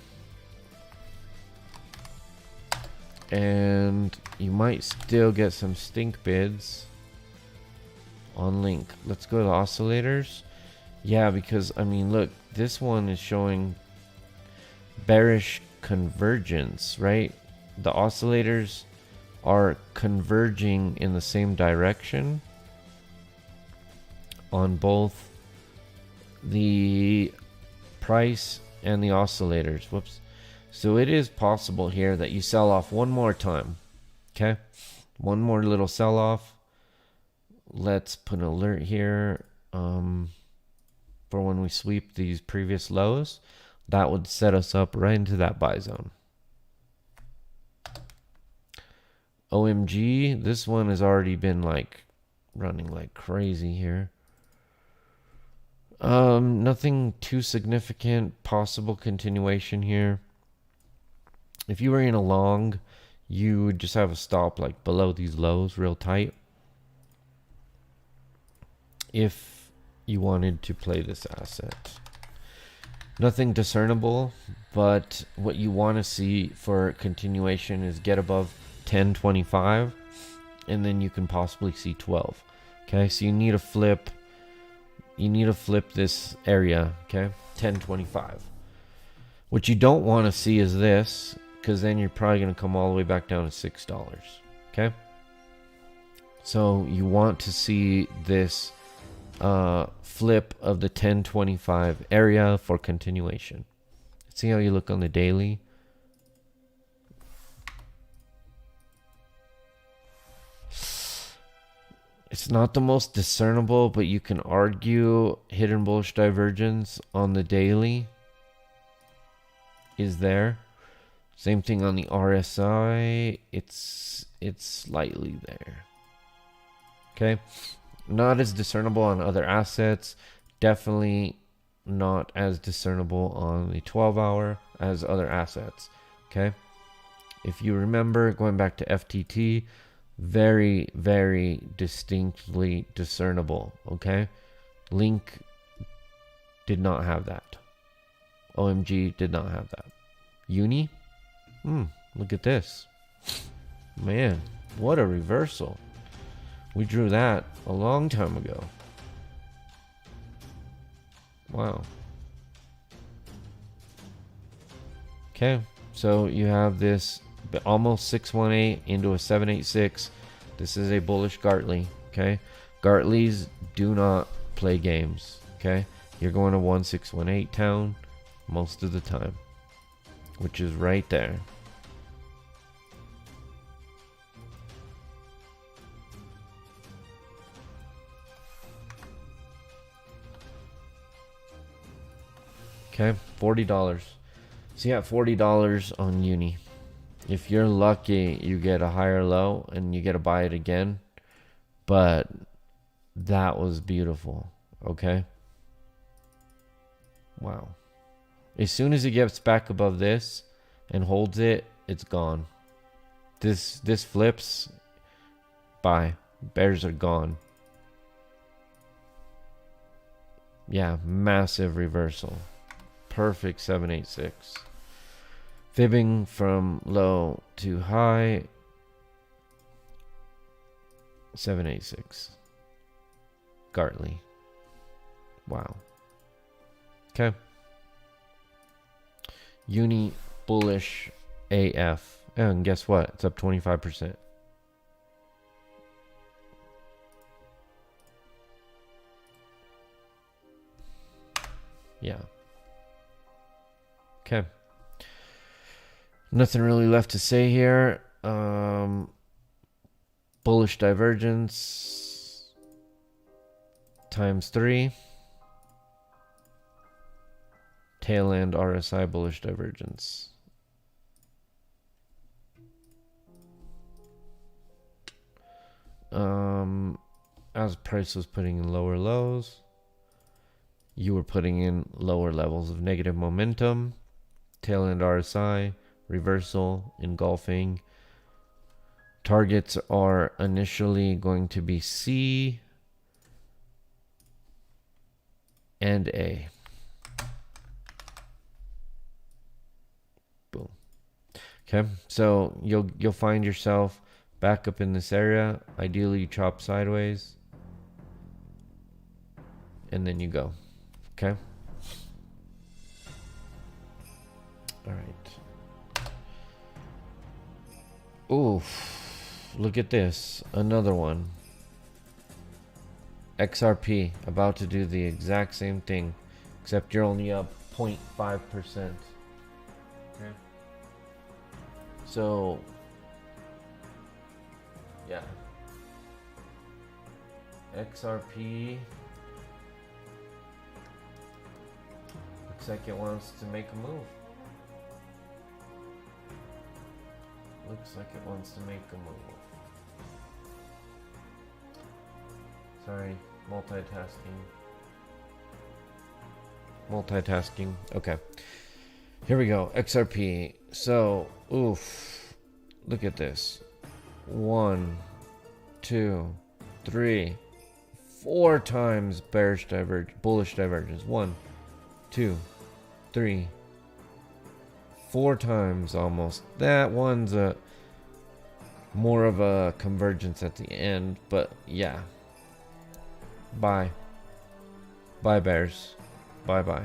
[SPEAKER 1] and you might still get some stink bids on Link. Let's go to the oscillators. Yeah, because I mean, look, this one is showing bearish convergence, right? The oscillators are converging in the same direction on both the price and the oscillators. Whoops. So it is possible here that you sell off one more time. Okay, one more little sell off. Let's put an alert here for when we sweep these previous lows. That would set us up right into that buy zone. OMG, this one has already been like running like crazy here. Nothing too significant. Possible continuation here. If you were in a long, you would just have a stop like below these lows real tight if you wanted to play this asset. Nothing discernible, but what you want to see for continuation is get above 10.25, and then you can possibly see 12. Okay, so you need to flip. You need to flip this area. Okay, 10.25. What you don't want to see is this, because then you're probably going to come all the way back down to $6. Okay, so you want to see this flip of the 10.25 area for continuation. Let's see how you look on the daily. It's not the most discernible, but you can argue hidden bullish divergence on the daily is there. Same thing on the RSI. It's slightly there. Okay. Not as discernible on other assets. Definitely not as discernible on the 12-hour as other assets. Okay, if you remember, going back to FTT, very, very distinctly discernible. Okay, Link did not have that. OMG did not have that. Uni, look at this. Man, what a reversal. We drew that a long time ago. Wow. Okay, so you have this almost 618 into a 786. This is a bullish Gartley. Okay, Gartleys do not play games. Okay, you're going to 1618 town most of the time, which is right there. Okay, $40. So you got $40 on Uni. If you're lucky, you get a higher low and you get to buy it again. But that was beautiful. Okay. Wow. As soon as it gets back above this and holds it, it's gone. This flips. Bye. Bears are gone. Yeah, massive reversal. Perfect 786. Fibbing from low to high. 786. Gartley. Wow. Okay. Uni bullish AF. And guess what? It's up 25%. Yeah. Okay. Nothing really left to say here. Bullish divergence times 3. Tail end RSI bullish divergence. As price was putting in lower lows, you were putting in lower levels of negative momentum. Tail end RSI, reversal, engulfing. Targets are initially going to be C and A. Boom. Okay, so you'll find yourself back up in this area. Ideally, you chop sideways, and then you go. Okay. All right. Oof. Look at this. Another one. XRP. About to do the exact same thing, except you're only up 0.5%. Okay. So, yeah. XRP. Looks like it wants to make a move. Looks like it wants to make a move. Sorry, multitasking. Okay. Here we go. XRP. So, oof. Look at this. 1, 2, 3, 4 times bullish divergence. 1, 2, 3, 4 times almost. That one's a more of a convergence at the end, but yeah. Bye bears. Bye.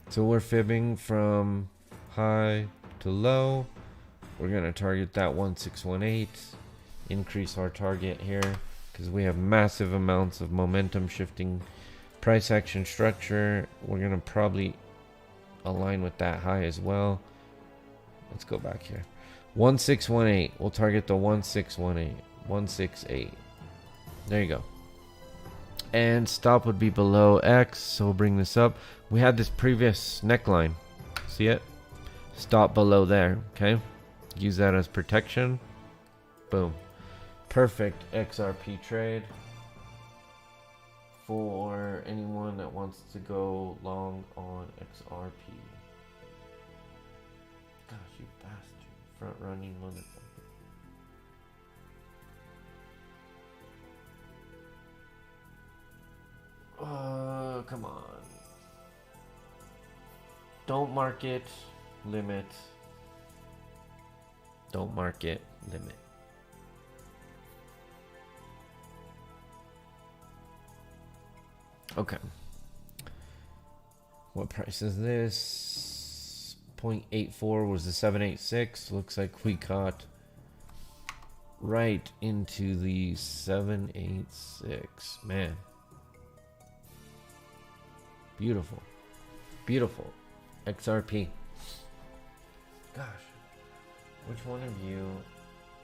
[SPEAKER 1] So we're fibbing from high to low. We're gonna target that 1618. Increase our target here because we have massive amounts of momentum shifting price action structure. We're gonna probably align with that high as well. Let's go back here. 1618. We'll target the 1618. 168. There you go. And stop would be below X, so we'll bring this up. We had this previous neckline. See it? Stop below there, okay? Use that as protection. Boom. Perfect XRP trade. for anyone that wants to go long on XRP. Gosh, you bastard. Front running motherfucker. Come on. Don't market, limit. Don't market, limit. Okay. What price is this? 0.84 was the 786. Looks like we got right into the 786. Man. Beautiful. Beautiful. XRP. Gosh. Which one of you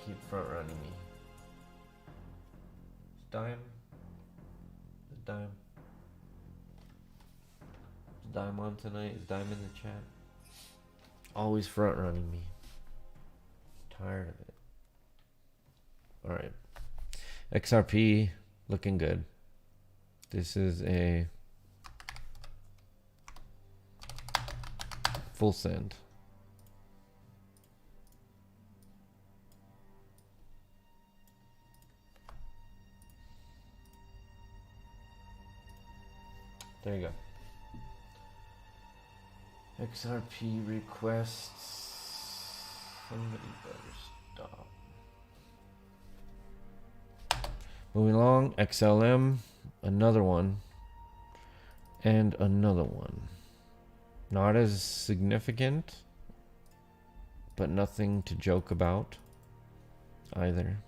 [SPEAKER 1] keep front running me? Dime? Dime? Is Dime on tonight? Is Dime in the chat? Always front running me. Tired of it. Alright. XRP looking good. This is a full send. There you go. XRP requests. Somebody better stop. Moving along, XLM, another one, and another one. Not as significant, but nothing to joke about either.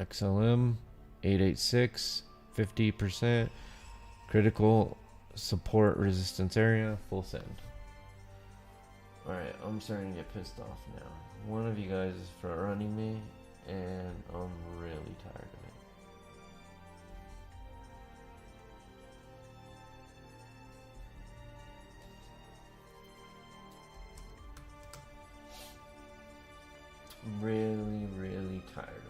[SPEAKER 1] XLM 886, 50%, critical support resistance area, full send. Alright, I'm starting to get pissed off now. One of you guys is front running me, and I'm really tired of it. Really, really tired of it.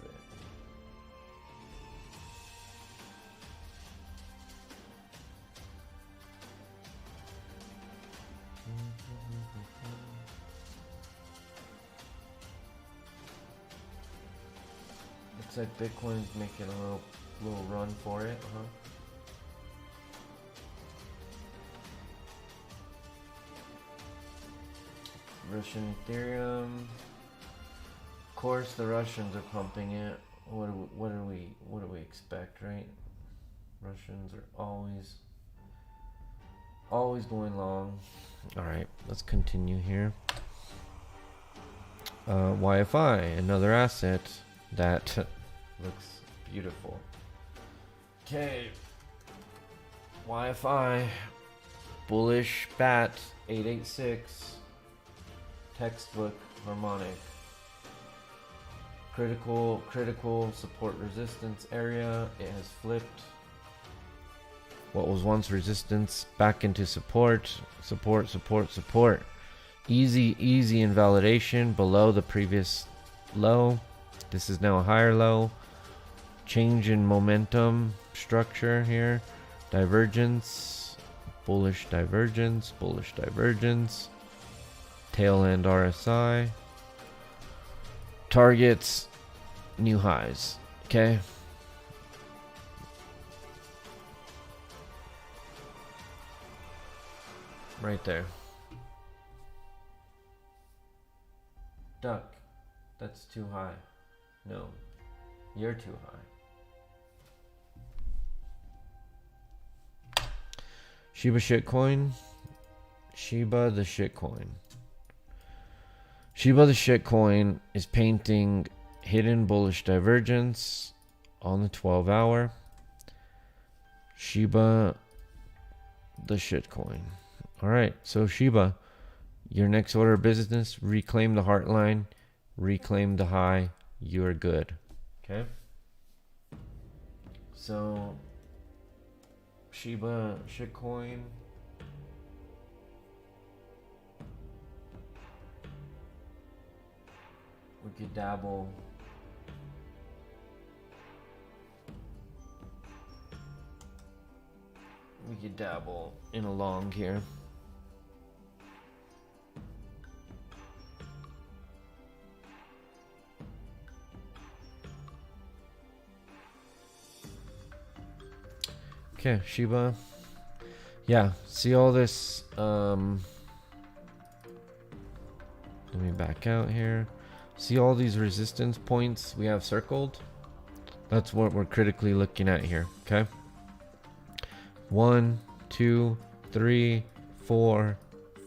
[SPEAKER 1] Looks like Bitcoin's making a little run for it, huh? Russian Ethereum. Of course, the Russians are pumping it. What do we expect, right? Russians are always going long. All right, let's continue here. YFI, another asset that looks beautiful. Okay, YFI, bullish bat 886, textbook harmonic. Critical support resistance area. It has flipped what was once resistance back into support. Easy invalidation below the previous low. This is now a higher low. Change in momentum structure here. Divergence. Bullish divergence. Tail end RSI. Targets new highs. Okay. Right there. Duck. That's too high. No. You're too high. Shiba shitcoin. Shiba the shitcoin. Shiba the shitcoin is painting hidden bullish divergence on the 12-hour. Shiba the shitcoin. All right, so Shiba, your next order of business, reclaim the heart line, reclaim the high, you're good. Okay? So Shiba shitcoin. We could dabble. We could dabble in a long here. Okay, Shiba. Yeah, see all this, let me back out here. See all these resistance points we have circled? That's what we're critically looking at here, okay? 1, 2, 3, 4,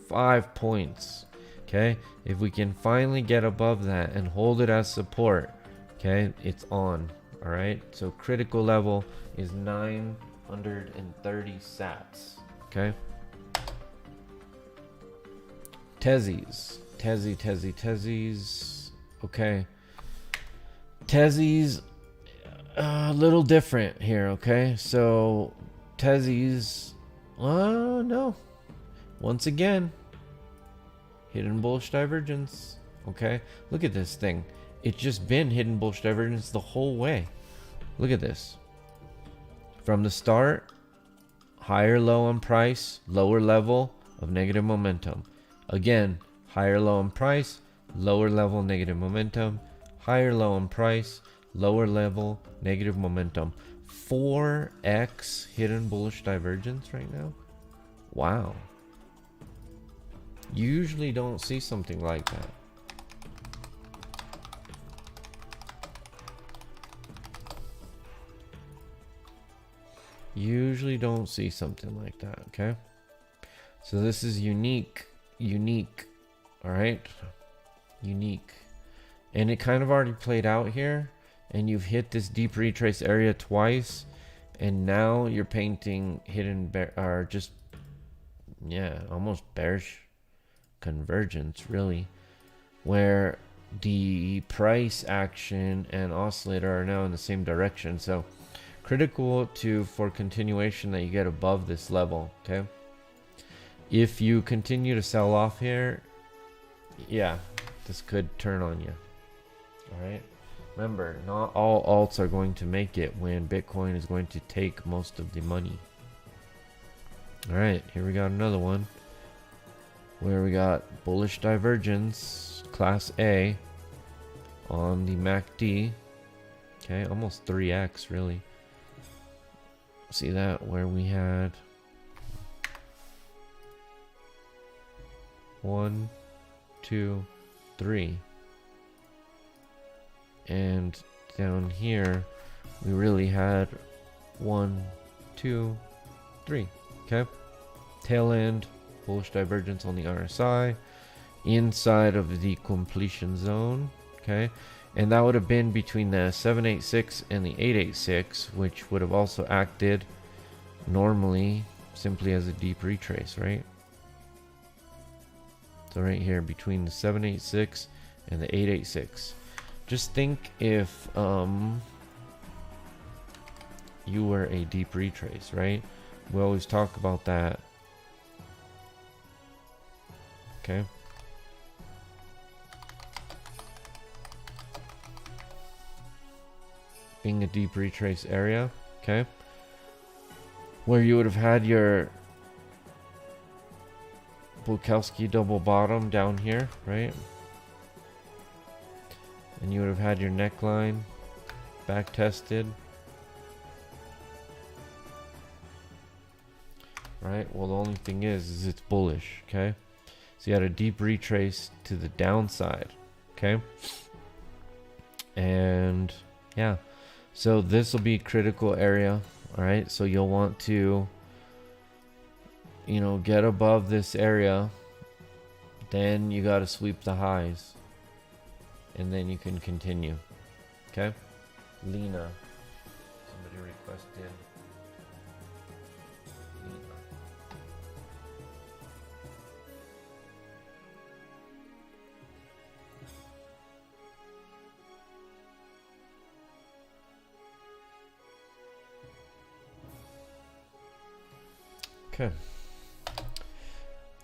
[SPEAKER 1] 5 points, okay? If we can finally get above that and hold it as support, okay, it's on, all right? So critical level is 930 sats, okay? Tezzies. Tezzies. Okay. Tezzies, a little different here, okay? So, Tezzies, no. Once again, hidden bullish divergence, okay? Look at this thing. It's just been hidden bullish divergence the whole way. Look at this. From the start, higher low on price, lower level of negative momentum. Again, higher low on price, lower level negative momentum, higher low on price, lower level negative momentum. 4x hidden bullish divergence right now. Wow. You usually don't see something like that. Usually don't see something like that, okay? So this is unique, all right? Unique. And it kind of already played out here, and you've hit this deep retrace area twice, and now you're painting hidden bear, or just, yeah, almost bearish convergence, really, where the price action and oscillator are now in the same direction. So critical for continuation that you get above this level, okay? If you continue to sell off here, yeah, this could turn on you. All right. Remember, not all alts are going to make it when Bitcoin is going to take most of the money. All right, here we got another one where we got bullish divergence, class A, on the MACD. Okay, almost 3x really. See that where we had 1, 2, 3. And down here, we really had 1, 2, 3. Okay. Tail end, bullish divergence on the RSI, inside of the completion zone. Okay. And that would have been between the 786 and the 886, which would have also acted normally simply as a deep retrace, right? So right here between the 786 and the 886. Just think if you were a deep retrace, right? We always talk about that. Okay. Being a deep retrace area, okay? Where you would have had your Bukowski double bottom down here, right? And you would have had your neckline back tested. Right? Well, the only thing is it's bullish, okay? So you had a deep retrace to the downside, okay? And yeah, so this will be critical area, all right? So you'll want to, you know, get above this area. Then you got to sweep the highs. And then you can continue. Okay? Lena. Somebody requested Lena. Okay.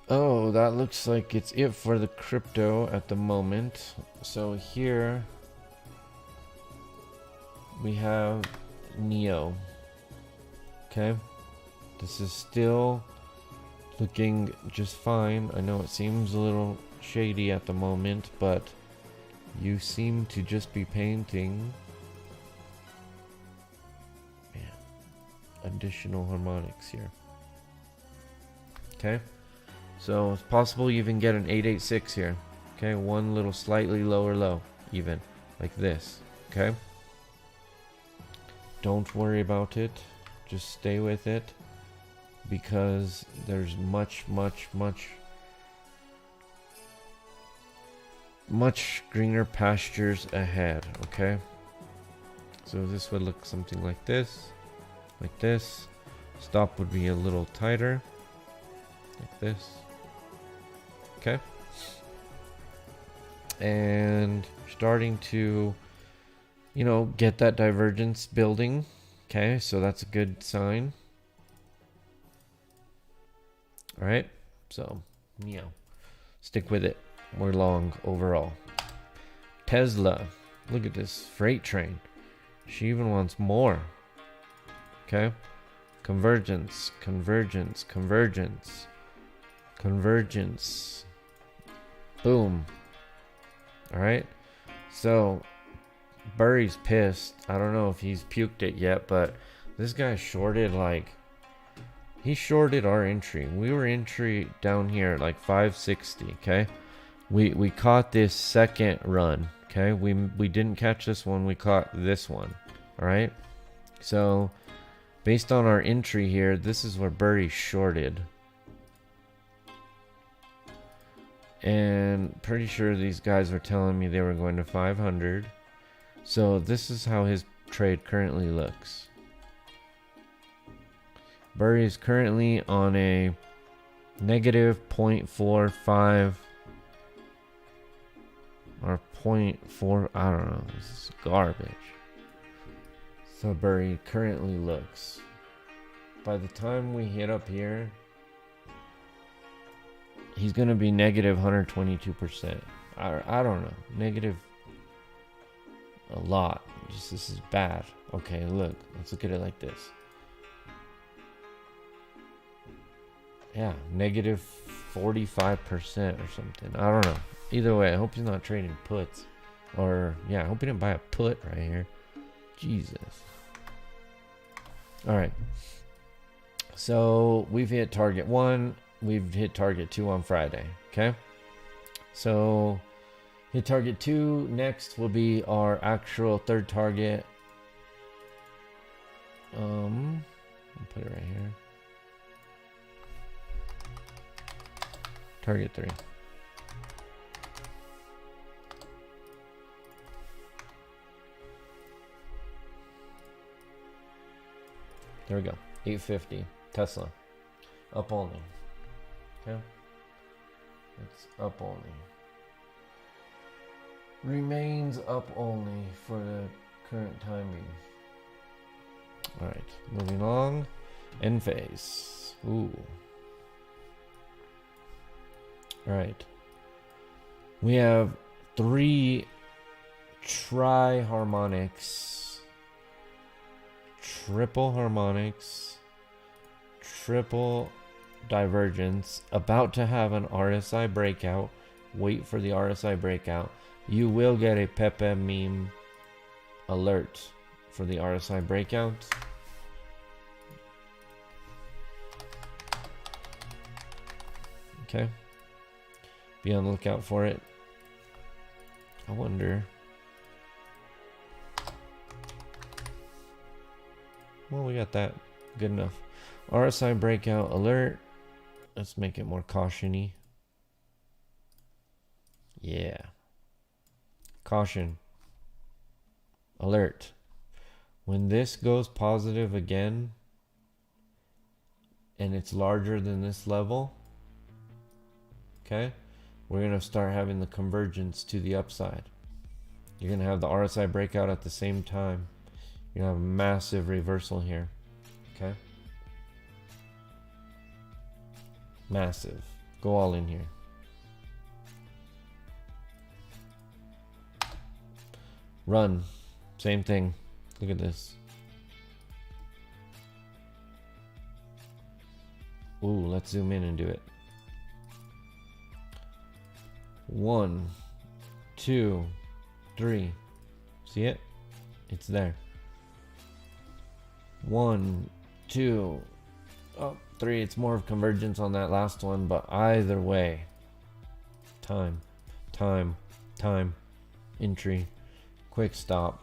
[SPEAKER 1] Oh, that looks like it's it for the crypto at the moment. So here we have Neo. Okay, this is still looking just fine. I know it seems a little shady at the moment, but you seem to just be painting additional harmonics here. Okay, so it's possible you even get an 886 here. Okay, one little slightly lower low, even like this. Okay, don't worry about it, just stay with it, because there's much greener pastures ahead. Okay, so this would look something like this. Like this. Stop would be a little tighter. Like this. Okay. And starting to, you know, get that divergence building. Okay, so that's a good sign. Alright, so, you know, stick with it. We're long overall. Tesla. Look at this freight train. She even wants more. Okay, convergence, convergence, convergence, convergence. Boom. All right, so Burry's pissed. I don't know if he's puked it yet, but this guy shorted, like, he shorted our entry. We were entry down here at like 560. Okay, we caught this second run. Okay, we didn't catch this one, we caught this one. All right, so based on our entry here, this is where Burry shorted. And pretty sure these guys were telling me they were going to 500. So this is how his trade currently looks. Burry is currently on a negative 0.45 or 0.4. I don't know. This is garbage. So Burry currently looks. By the time we hit up here, he's going to be negative 122%. I don't know. Negative a lot. Just this is bad. Okay, look. Let's look at it like this. Yeah, negative 45% or something. I don't know. Either way, I hope he's not trading puts. Or, yeah, I hope he didn't buy a put right here. Jesus. Alright. So we've hit target 1. We've hit target 2 on Friday. Okay. So hit target 2. Next will be our actual third target. I'll put it right here. Target 3. There we go. 850. Tesla. Up only. Okay. It's up only. Remains up only for the current timing. Alright. Moving along. End phase. Ooh. Alright. We have 3 tri-harmonics. Triple harmonics, triple divergence, about to have an RSI breakout. Wait for the RSI breakout. You will get a Pepe meme alert for the RSI breakout. Okay. Be on the lookout for it. I wonder. Well, we got that. Good enough. RSI breakout alert. Let's make it more caution-y. Yeah. Caution. Alert. When this goes positive again, and it's larger than this level, okay, we're going to start having the convergence to the upside. You're going to have the RSI breakout at the same time. You have a massive reversal here. Okay. Massive. Go all in here. Run. Same thing. Look at this. Ooh, let's zoom in and do it. 1, 2, 3. See it? It's there. 1, 2. Oh, 3. It's more of convergence on that last one, but either way. Time. Entry. Quick stop.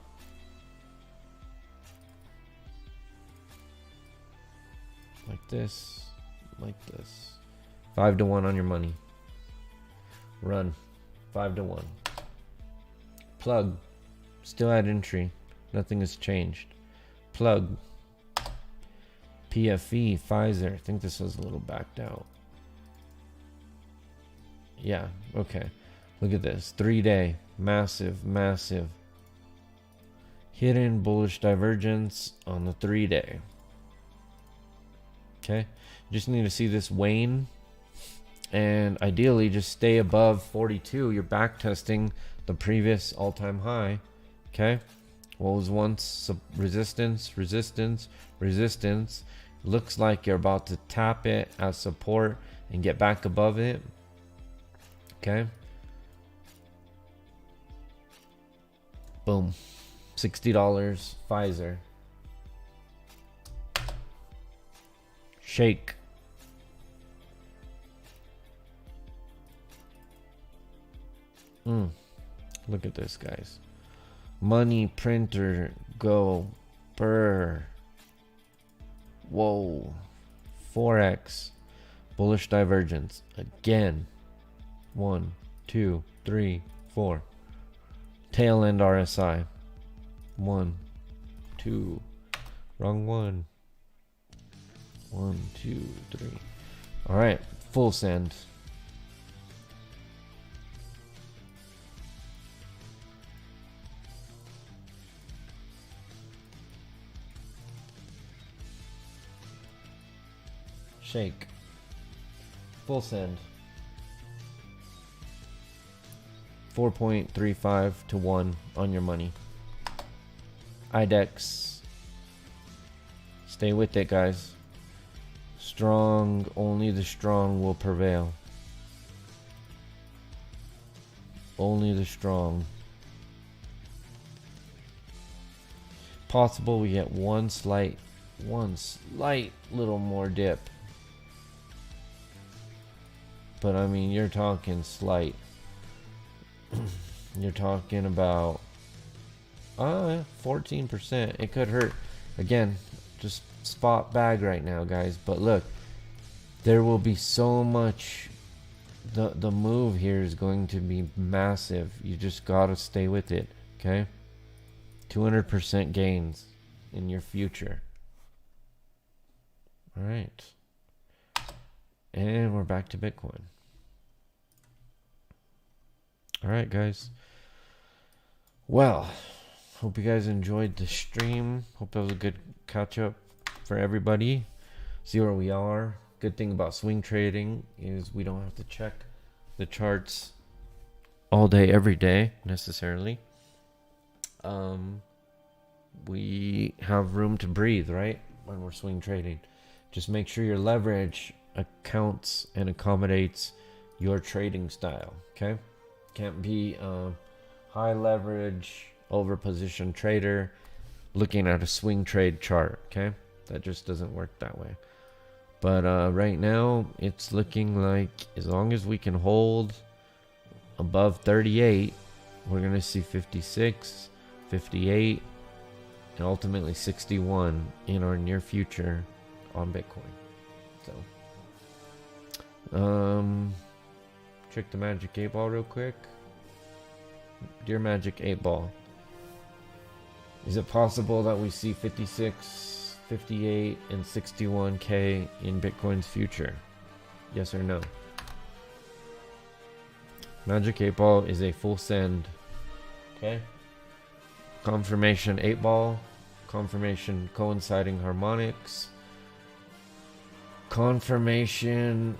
[SPEAKER 1] Like this. Like this. 5 to 1 on your money. Run. 5 to 1. Plug. Still at entry. Nothing has changed. Plug. PFE. Pfizer. I think this was a little backed out. Yeah. Okay. Look at this. 3-day. Massive. Hidden bullish divergence on the 3-day. Okay. You just need to see this wane. And ideally just stay above 42. You're back testing the previous all-time high. Okay. What was once resistance. Looks like you're about to tap it as support and get back above it. Okay. Boom. $60. Pfizer. Shake. Look at this, guys. Money printer. Go. Burr. Whoa. Forex. Bullish divergence. Again. 1, 2, 3, 4. Tail end RSI. 1, 2. Wrong one. 1, 2, 3. All right. Full send. Shake. Full send. 4.35 to 1 on your money. IDEX. Stay with it, guys. Strong. Only the strong will prevail. Only the strong. Possible we get one slight little more dip. But I mean, you're talking slight. You're talking about 14%. It could hurt. Again, just spot bag right now, guys. But look, there will be so much. The move here is going to be massive. You just gotta stay with it. Okay, 200% gains in your future. All right, and we're back to Bitcoin. All right, guys. Well, hope you guys enjoyed the stream. Hope that was a good catch up for everybody. See where we are. Good thing about swing trading is we don't have to check the charts all day, every day, necessarily. We have room to breathe, right? When we're swing trading. Just make sure your leverage accounts and accommodates your trading style, okay? Can't be high leverage, over position trader looking at a swing trade chart, okay? That just doesn't work that way. But right now, it's looking like as long as we can hold above 38, we're going to see 56, 58, and ultimately 61 in our near future on Bitcoin. So, check the Magic 8 Ball real quick. Dear Magic 8 Ball, is it possible that we see 56, 58, and 61K in Bitcoin's future? Yes or no? Magic 8 Ball is a full send. Okay. Confirmation 8 Ball. Confirmation coinciding harmonics. Confirmation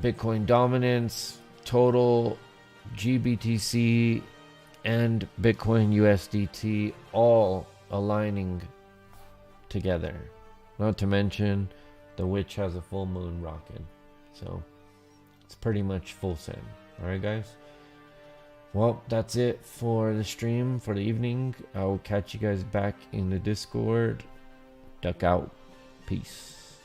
[SPEAKER 1] Bitcoin dominance, total, GBTC, and Bitcoin USDT all aligning together. Not to mention the witch has a full moon rocking. So it's pretty much full send. Alright guys. Well, that's it for the stream for the evening. I will catch you guys back in the Discord. Duck out. Peace.